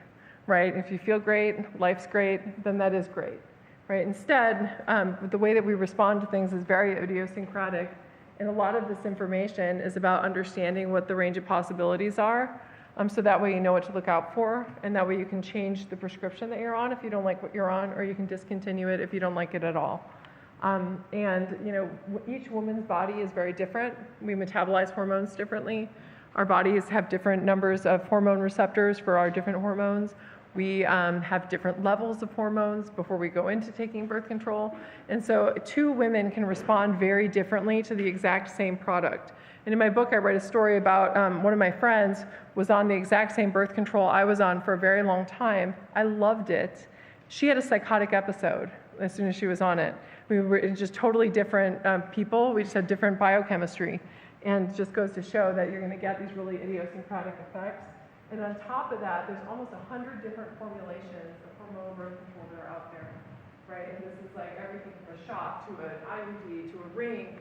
right? If you feel great, life's great, then that is great, right? Instead, the way that we respond to things is very idiosyncratic, and a lot of this information is about understanding what the range of possibilities are, so that way you know what to look out for, and that way you can change the prescription that you're on if you don't like what you're on, or you can discontinue it if you don't like it at all. And each woman's body is very different. We metabolize hormones differently. Our bodies have different numbers of hormone receptors for our different hormones. We have different levels of hormones before we go into taking birth control. And so two women can respond very differently to the exact same product. And in my book, I write a story about one of my friends was on the exact same birth control I was on for a very long time. I loved it. She had a psychotic episode as soon as she was on it. We were just totally different people. We just had different biochemistry. And it just goes to show that you're going to get these really idiosyncratic effects. And on top of that, there's almost 100 different formulations of hormonal birth control that are out there, right? And this is like everything from a shot to an IUD to a ring.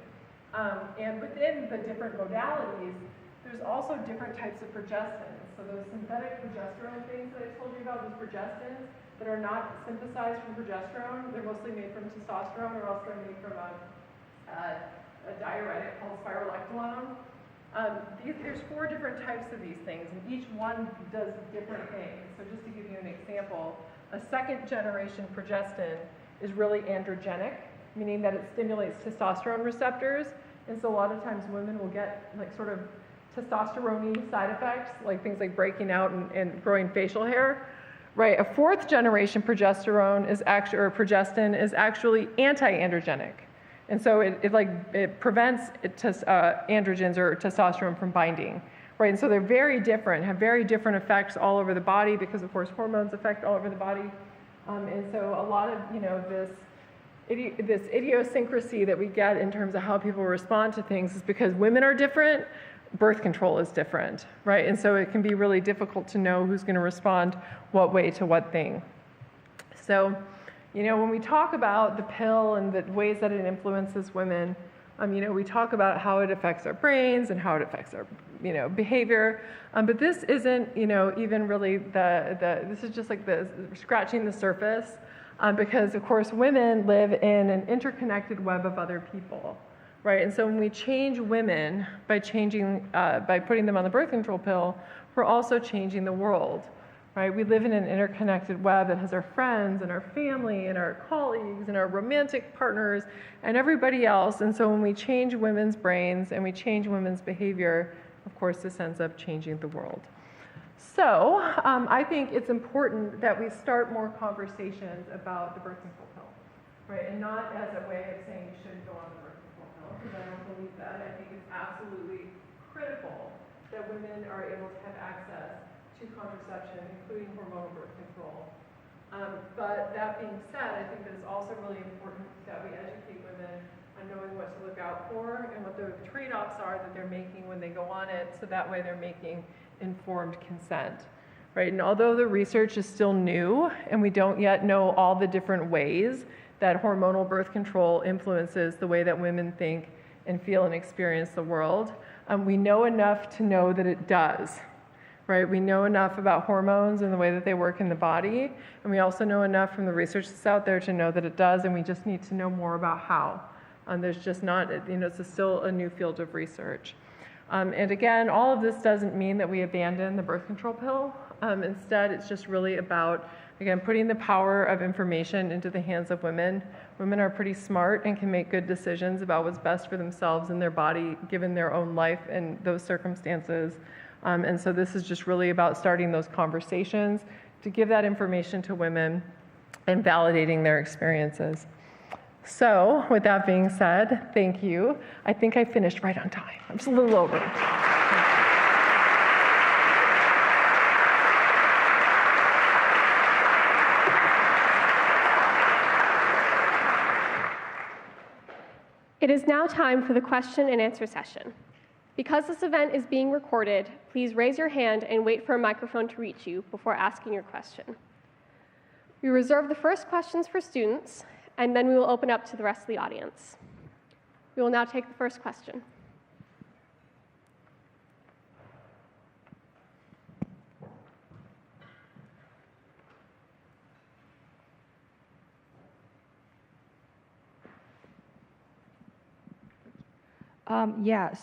And within the different modalities, there's also different types of progestins. So those synthetic progesterone things that I told you about, those progestins, that are not synthesized from progesterone. They're mostly made from testosterone, or else they're made from a diuretic called spironolactone. There's 4 different types of these things, and each one does different things. So just to give you an example, a second-generation progestin is really androgenic, meaning that it stimulates testosterone receptors, and so a lot of times women will get like sort of testosterone-y side effects, like things like breaking out and growing facial hair. Right, a 4th generation progestin is actually anti-androgenic, and so it prevents androgens or testosterone from binding. Right, and so they're very different, have very different effects all over the body because, of course, hormones affect all over the body, and so a lot of this idiosyncrasy that we get in terms of how people respond to things is because women are different. Birth control is different, right? And so it can be really difficult to know who's going to respond what way to what thing. So, when we talk about the pill and the ways that it influences women, we talk about how it affects our brains and how it affects our, behavior. But this isn't, even really this is just like scratching the surface, because of course women live in an interconnected web of other people. Right, and so when we change women by putting them on the birth control pill, we're also changing the world. Right, we live in an interconnected web that has our friends and our family and our colleagues and our romantic partners and everybody else. And so when we change women's brains and we change women's behavior, of course, this ends up changing the world. So I think it's important that we start more conversations about the birth control pill, right, and not as a way of saying you shouldn't go on the birth because I don't believe that. I think it's absolutely critical that women are able to have access to contraception, including hormonal birth control. But that being said, I think that it's also really important that we educate women on knowing what to look out for and what the trade-offs are that they're making when they go on it, so that way they're making informed consent. Right? And although the research is still new and we don't yet know all the different ways that hormonal birth control influences the way that women think and feel and experience the world, we know enough to know that it does. right? We know enough about hormones and the way that they work in the body, and we also know enough from the research that's out there to know that it does, and we just need to know more about how. There's just not, it's still a new field of research. And again, all of this doesn't mean that we abandon the birth control pill. Instead, it's just really about, again, putting the power of information into the hands of women. Women are pretty smart and can make good decisions about what's best for themselves and their body, given their own life and those circumstances. And so this is just really about starting those conversations to give that information to women and validating their experiences. So with that being said, thank you. I think I finished right on time. I'm just a little over. It is now time for the question and answer session. Because this event is being recorded, please raise your hand and wait for a microphone to reach you before asking your question. We reserve the first questions for students, and then we will open up to the rest of the audience. We will now take the first question.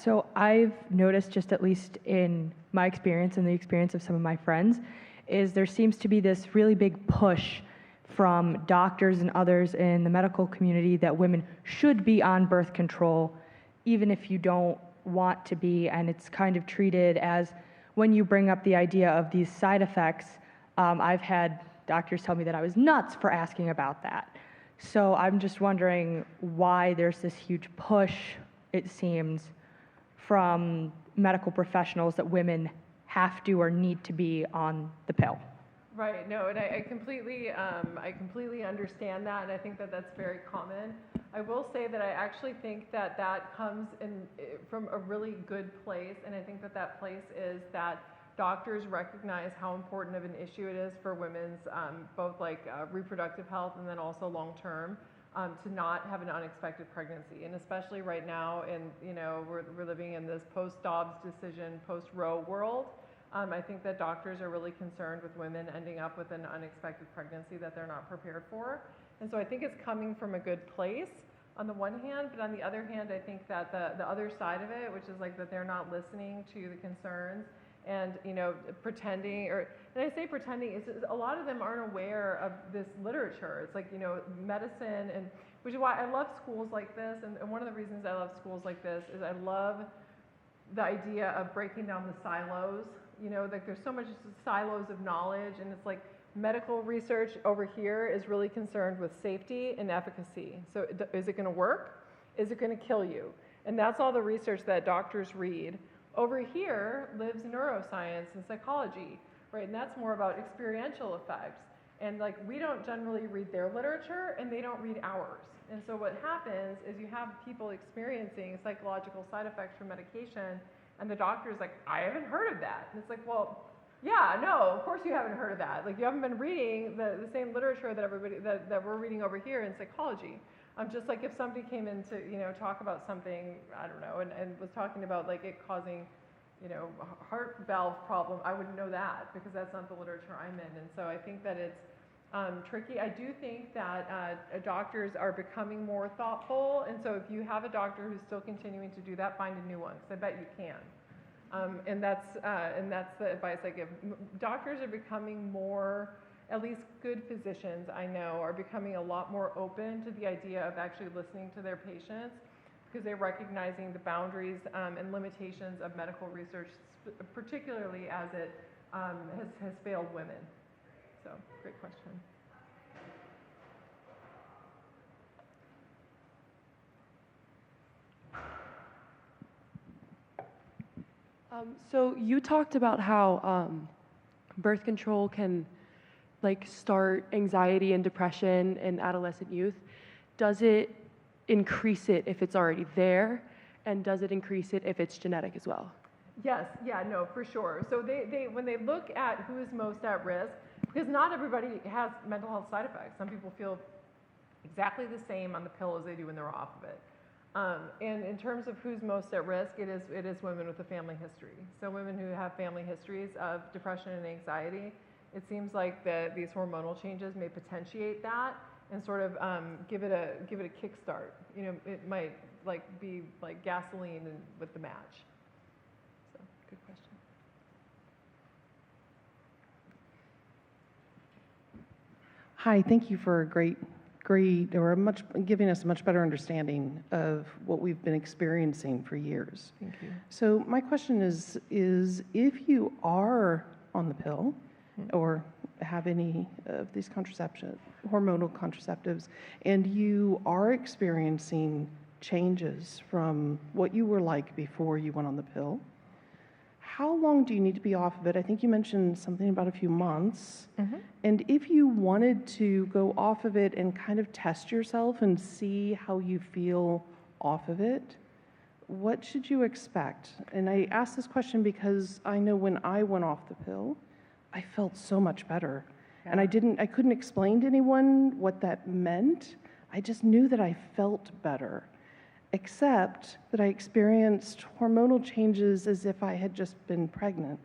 So I've noticed, just at least in my experience and the experience of some of my friends, is there seems to be this really big push from doctors and others in the medical community that women should be on birth control, even if you don't want to be, and it's kind of treated as, when you bring up the idea of these side effects, I've had doctors tell me that I was nuts for asking about that. So I'm just wondering why there's this huge push, it seems, from medical professionals that women have to or need to be on the pill. Right, no, and I completely understand that, and I think that that's very common. I will say that I actually think that that comes from a really good place, and I think that that place is that doctors recognize how important of an issue it is for women's both reproductive health and then also long-term to not have an unexpected pregnancy, and especially right now, and we're living in this post-Dobbs decision, post-Roe world. I think that doctors are really concerned with women ending up with an unexpected pregnancy that they're not prepared for. And so I think it's coming from a good place on the one hand, but on the other hand, I think that the other side of it, which is like that they're not listening to the concerns and pretending, and I say pretending, it's a lot of them aren't aware of this literature. It's like, medicine, and which is why I love schools like this, and one of the reasons I love schools like this is I love the idea of breaking down the silos. Like there's so much silos of knowledge, and it's like medical research over here is really concerned with safety and efficacy. So is it going to work? Is it going to kill you? And that's all the research that doctors read. Over here lives neuroscience and psychology, right? And that's more about experiential effects. And like we don't generally read their literature, and they don't read ours. And so what happens is you have people experiencing psychological side effects from medication, and the doctor's like, I haven't heard of that. And it's like, well, yeah, no, of course you haven't heard of that. Like you haven't been reading the same literature that everybody that we're reading over here in psychology. Just like if somebody came in to talk about something, I don't know, and was talking about like it causing a heart valve problem, I wouldn't know that because that's not the literature I'm in. And so I think that it's tricky. I do think that doctors are becoming more thoughtful, and so if you have a doctor who's still continuing to do that, find a new one, because I bet you can. And that's the advice I give. Doctors are becoming more, at least good physicians I know, are becoming a lot more open to the idea of actually listening to their patients, because they're recognizing the boundaries and limitations of medical research, particularly as it has failed women. So, great question. So you talked about how birth control can start anxiety and depression in adolescent youth. Does it increase it if it's already there? And does it increase it if it's genetic as well? Yes, yeah, no, for sure. So they when they look at who is most at risk, because not everybody has mental health side effects. Some people feel exactly the same on the pill as they do when they're off of it. And in terms of who's most at risk, it is women with a family history. So women who have family histories of depression and anxiety, it seems like these hormonal changes may potentiate that and sort of give it a kickstart. You know, it might be like gasoline with the match. So, good question. Hi, thank you for giving us a much better understanding of what we've been experiencing for years. Thank you. So my question is if you are on the pill or have any of these hormonal contraceptives, and you are experiencing changes from what you were like before you went on the pill, how long do you need to be off of it? I think you mentioned something about a few months. And if you wanted to go off of it and kind of test yourself and see how you feel off of it, what should you expect? And I ask this question because I know when I went off the pill, I felt so much better. Yeah. And I couldn't explain to anyone what that meant. I just knew that I felt better, except that I experienced hormonal changes as if I had just been pregnant.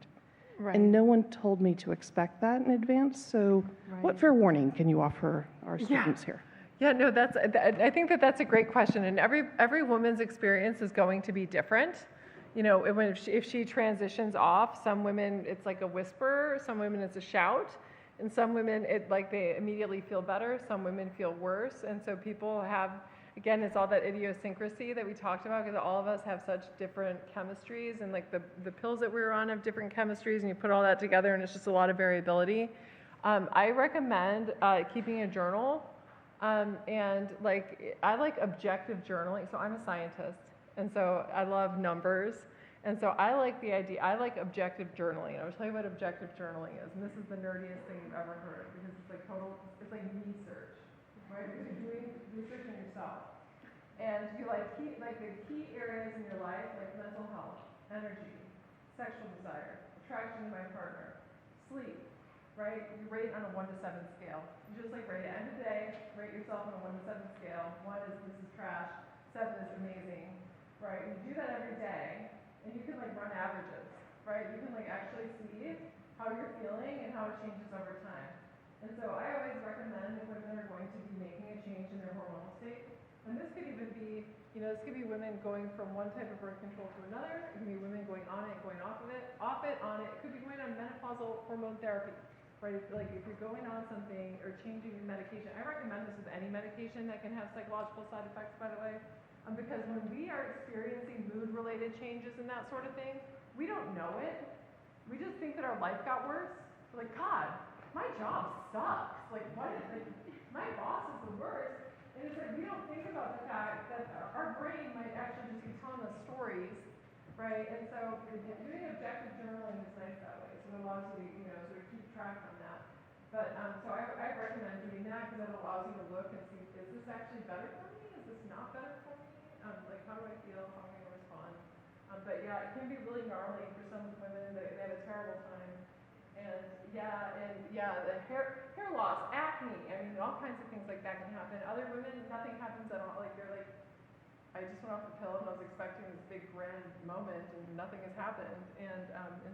Right. And no one told me to expect that in advance. So what fair warning can you offer our students here? Yeah, no, I think that's a great question. And every woman's experience is going to be different. You know, if she transitions off, some women it's like a whisper, some women it's a shout, and some women they immediately feel better, some women feel worse. And so people have, again, it's all that idiosyncrasy that we talked about, because all of us have such different chemistries, and like the pills that we were on have different chemistries, and you put all that together and it's just a lot of variability. I recommend keeping a journal, and I like objective journaling. So I'm a scientist, and so I love numbers, and so I like the idea, I like objective journaling. I'll tell you what objective journaling is, and this is the nerdiest thing you've ever heard, because it's like it's like research. Right? Because you're doing research on yourself. And you keep the key areas in your life, like mental health, energy, sexual desire, attraction to my partner, sleep, right? You rate on a 1 to 7 scale. You just rate at the end of the day, rate yourself on a 1 to 7 scale. 1 is this is trash, 7 is amazing, right? And you do that every day, and you can run averages, right? You can actually see how you're feeling and how it changes over time. And so I always recommend if women are going to be making a change in their hormonal state, and this could even be, this could be women going from one type of birth control to another. It could be women going on it, going off of it, off it, on it. It could be going on menopausal hormone therapy, right? If you're going on something or changing your medication, I recommend this with any medication that can have psychological side effects, by the way, because when we are experiencing mood-related changes and that sort of thing, we don't know it. We just think that our life got worse. We're like, God, my job sucks. My boss is the worst. And it's we don't think about the fact that our brain might actually just be telling us stories, right? And so doing objective journaling is nice that way. So it allows you to, sort of keep track on that. But so I recommend doing that, because it allows you to look and see, is this actually better for me? Is this not better for me? How do I feel? How am I going to respond? But yeah, it can be really gnarly for some women. They have a terrible time. And the hair loss, acne, all kinds of things like that can happen. Other women, nothing happens at all. They're I just went off the pill and I was expecting this big grand moment, and nothing has happened. And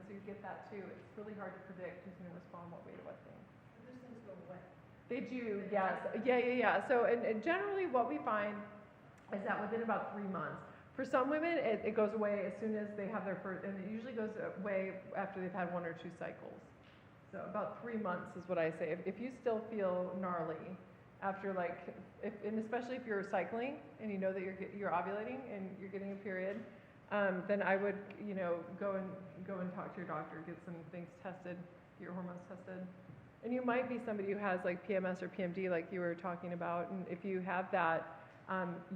so you get that too. It's really hard to predict who's going to respond what way to what thing. But those things go away. They do, yes. Yeah. So and generally what we find is that within about 3 months. For some women, it goes away as soon as they have their first, and it usually goes away after they've had 1 or 2 cycles. So about 3 months is what I say. If you still feel gnarly after and especially if you're cycling and you know that you're ovulating and you're getting a period, then I would go and talk to your doctor, get some things tested, get your hormones tested. And you might be somebody who has PMS or PMD like you were talking about, and if you have that,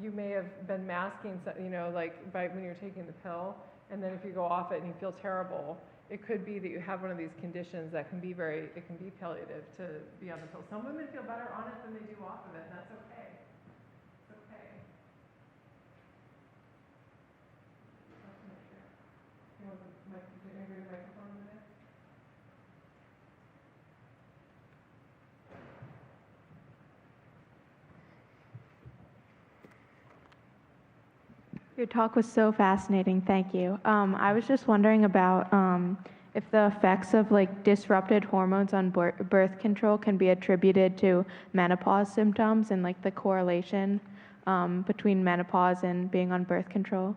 you may have been masking, by when you're taking the pill, and then if you go off it and you feel terrible, it could be that you have one of these conditions that can be palliative to be on the pill. Some women feel better on it than they do off of it, and that's okay. It's okay. You want the microphone in there? Your talk was so fascinating. Thank you. I was just wondering about if the effects of like disrupted hormones on birth control can be attributed to menopause symptoms and like the correlation between menopause and being on birth control.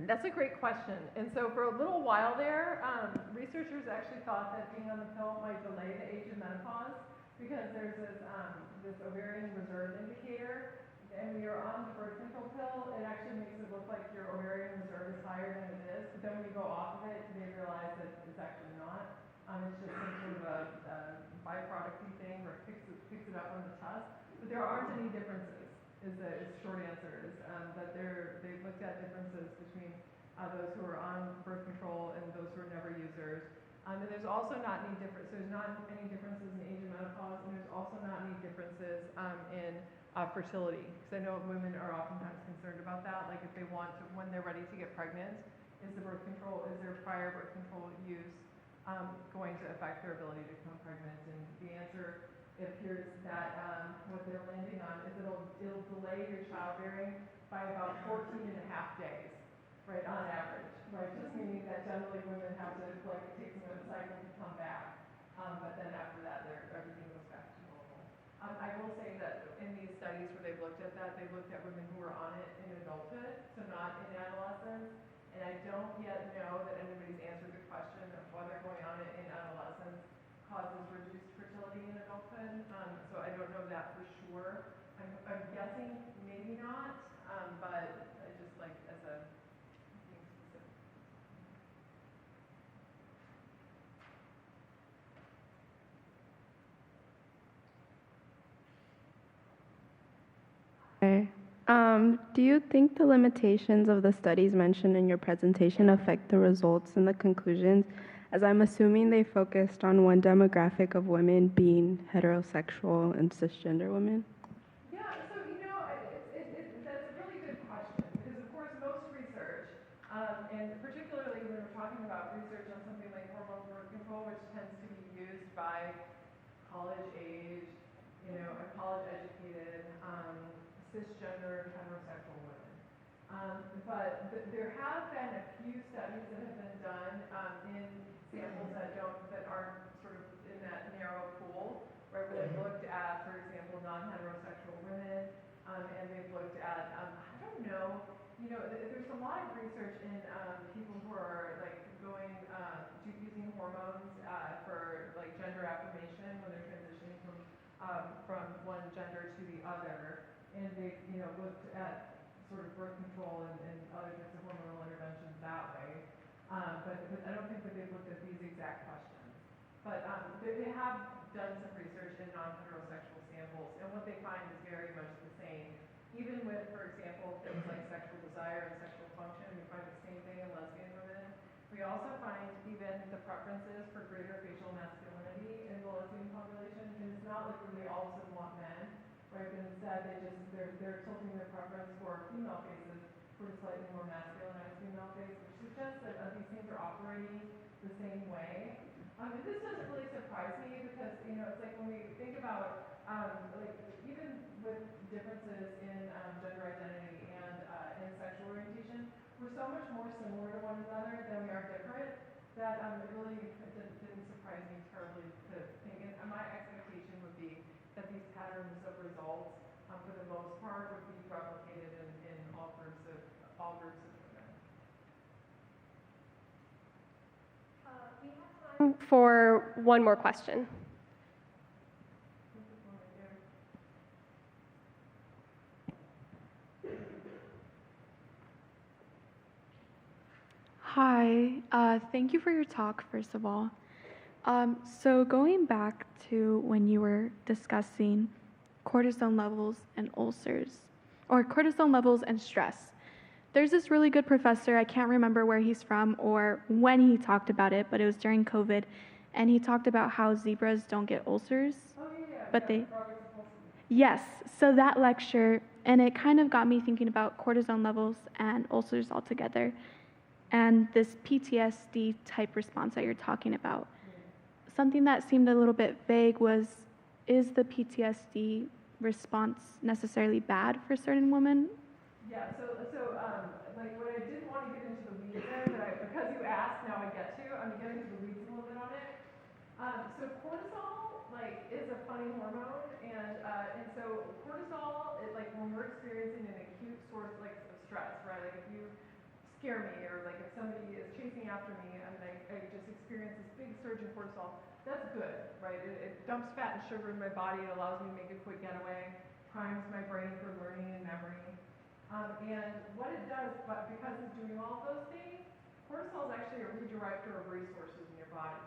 That's a great question. And so for a little while there, researchers actually thought that being on the pill might delay the age of menopause because there's this ovarian reserve indicator. And when you're on the birth control pill, it actually makes it look like your ovarian reserve is higher than it is. But then when you go off of it, they realize that it's actually not. It's just some sort of a byproducty thing where it picks it up on the test. But there aren't any differences, is the short answer. Is that they've looked at differences between those who are on birth control and those who are never users. And there's also not any difference. There's not any differences in age of menopause, and there's also not any differences in fertility, because I know women are oftentimes concerned about that. Like if they want to, when they're ready to get pregnant, is their prior birth control use going to affect their ability to become pregnant? And the answer, it appears that what they're landing on is it'll delay your childbearing by about 14 and a half days, right, on average, right? Just meaning that generally women have to, like, it takes them a cycle to come back, but then after that, everything goes back to normal. I will say that in these studies where they've looked at that, they've looked at women who are on it in adulthood, so not in adolescence. And I don't yet know that anybody's answered the question of whether going on it in adolescence causes reduced fertility in adulthood. So I don't know that for sure. I'm guessing maybe not, but I just like as a being specific. Okay. Do you think the limitations of the studies mentioned in your presentation affect the results and the conclusions, as I'm assuming they focused on one demographic of women being heterosexual and cisgender women? Yeah, so that's a really good question, because of course most research, and particularly when we're talking about research on something like hormone birth control, which tends to be used by college age, college-educated, cisgender, heterosexual women. But there have been a few studies that have been done in samples that aren't sort of in that narrow pool, where they've looked at, for example, non-heterosexual women, and they've looked at, I don't know, there's a lot of research in people who are like using hormones for like gender affirmation when they're transitioning from one gender to the other. And they've looked at sort of birth control and other types of hormonal interventions that way. But I don't think that they've looked at these exact questions. But they have done some research in non-heterosexual samples, and what they find is very much the same. Even with, for example, things like sexual desire and sexual function, we find the same thing in lesbian women. We also find even the preferences for greater facial masculinity in the lesbian population, and it's not like they all of a sudden want men. Right, but instead they're tilting their preference for female faces for a slightly more masculinized female face, which suggests that these things are operating the same way. And this doesn't really surprise me because it's like when we think about like even with differences in gender identity and in sexual orientation, we're so much more similar to one another than we are different that it really didn't surprise me terribly to think. And my expectation would be that these patterns of results, for the most part, would be replicated in all groups of women. We have time for one more question. Hi, thank you for your talk, first of all. So going back to when you were discussing cortisone levels and ulcers, or cortisone levels and stress, there's this really good professor, I can't remember where he's from or when he talked about it, but it was during COVID, and he talked about how zebras don't get ulcers, but they... Yes, so that lecture, and it kind of got me thinking about cortisone levels and ulcers altogether, and this PTSD type response that you're talking about. Something that seemed a little bit vague was, is the PTSD response necessarily bad for certain women? Yeah, so cortisol, when we're experiencing an acute source of stress, right? Like if you scare me, or like if somebody is chasing after me and I just experience this big surge in cortisol, that's good, right? It dumps fat and sugar in my body. It allows me to make a quick getaway, primes my brain for learning and memory. And what it does, but because it's doing all those things, cortisol is actually a redirector of resources in your body.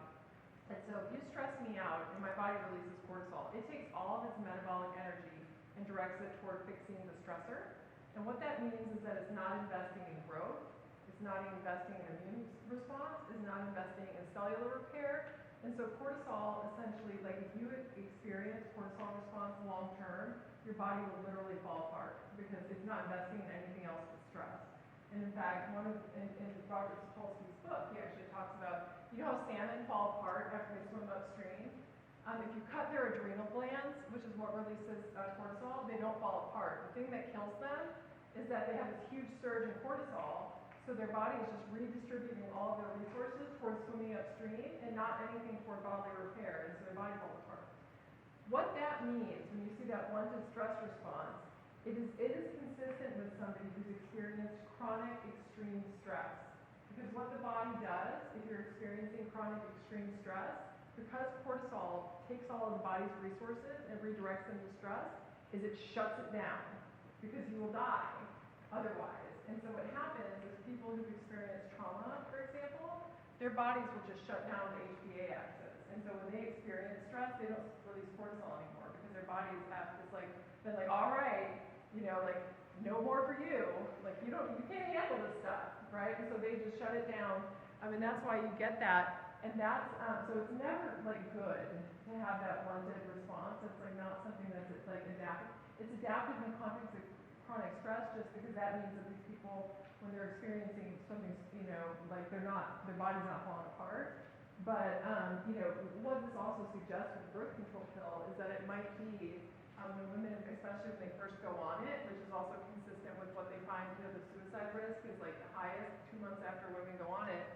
And so if you stress me out and my body releases cortisol, it takes all of its metabolic energy and directs it toward fixing the stressor. And what that means is that it's not investing in growth, it's not investing in immune response, it's not investing in cellular repair. And so cortisol, essentially, like if you experience cortisol response long term, your body will literally fall apart because it's not investing in anything else but stress. And in fact, in Robert Sapolsky's book, he actually talks about, you know how salmon fall apart after they swim upstream? If you cut their adrenal glands, which is what releases cortisol, they don't fall apart. The thing that kills them is that they have this huge surge in cortisol, so their body is just redistributing all of their resources towards swimming upstream and not anything toward bodily repair, and so their body falls apart. What that means, when you see that blunted stress response, it is consistent with somebody who's experienced chronic extreme stress. Because what the body does, if you're experiencing chronic extreme stress, because cortisol takes all of the body's resources and redirects them to stress, is it shuts it down. Because you will die otherwise. And so what happens is people who've experienced trauma, for example, their bodies will just shut down the HPA axis. And so when they experience stress, they don't release cortisol anymore because their bodies have this been like, all right, no more for you. You can't handle this stuff, right? And so they just shut it down. That's why you get that. And that's, so it's never good to have that blunted response. It's not something that's adaptive. It's adaptive in the context of chronic stress just because that means that these people, when they're experiencing something, their body's not falling apart. But, what this also suggests with the birth control pill is that it might be, when women, especially when they first go on it, which is also consistent with what they find, the suicide risk is the highest 2 months after women go on it,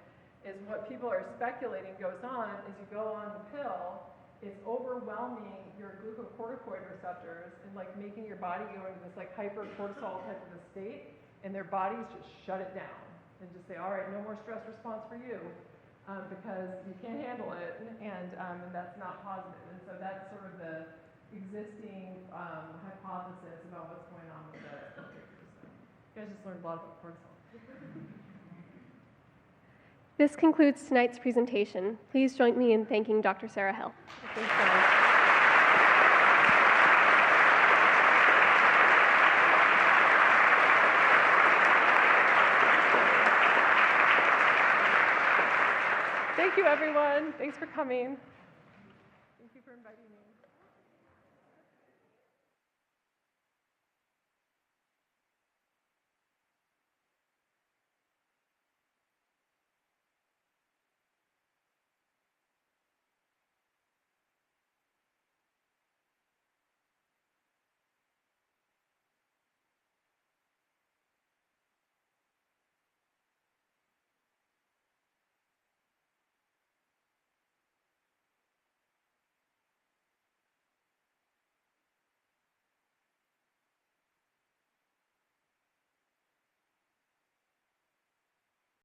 is what people are speculating goes on is you go on the pill, it's overwhelming your glucocorticoid receptors and making your body go into this hypercortisol type of a state, and their bodies just shut it down and just say, all right, no more stress response for you because you can't handle it, and that's not positive. And so that's sort of the existing hypothesis about what's going on with the pictures. So you guys just learned a lot about cortisol. This concludes tonight's presentation. Please join me in thanking Dr. Sarah Hill. Thanks so much. Thank you, everyone. Thanks for coming.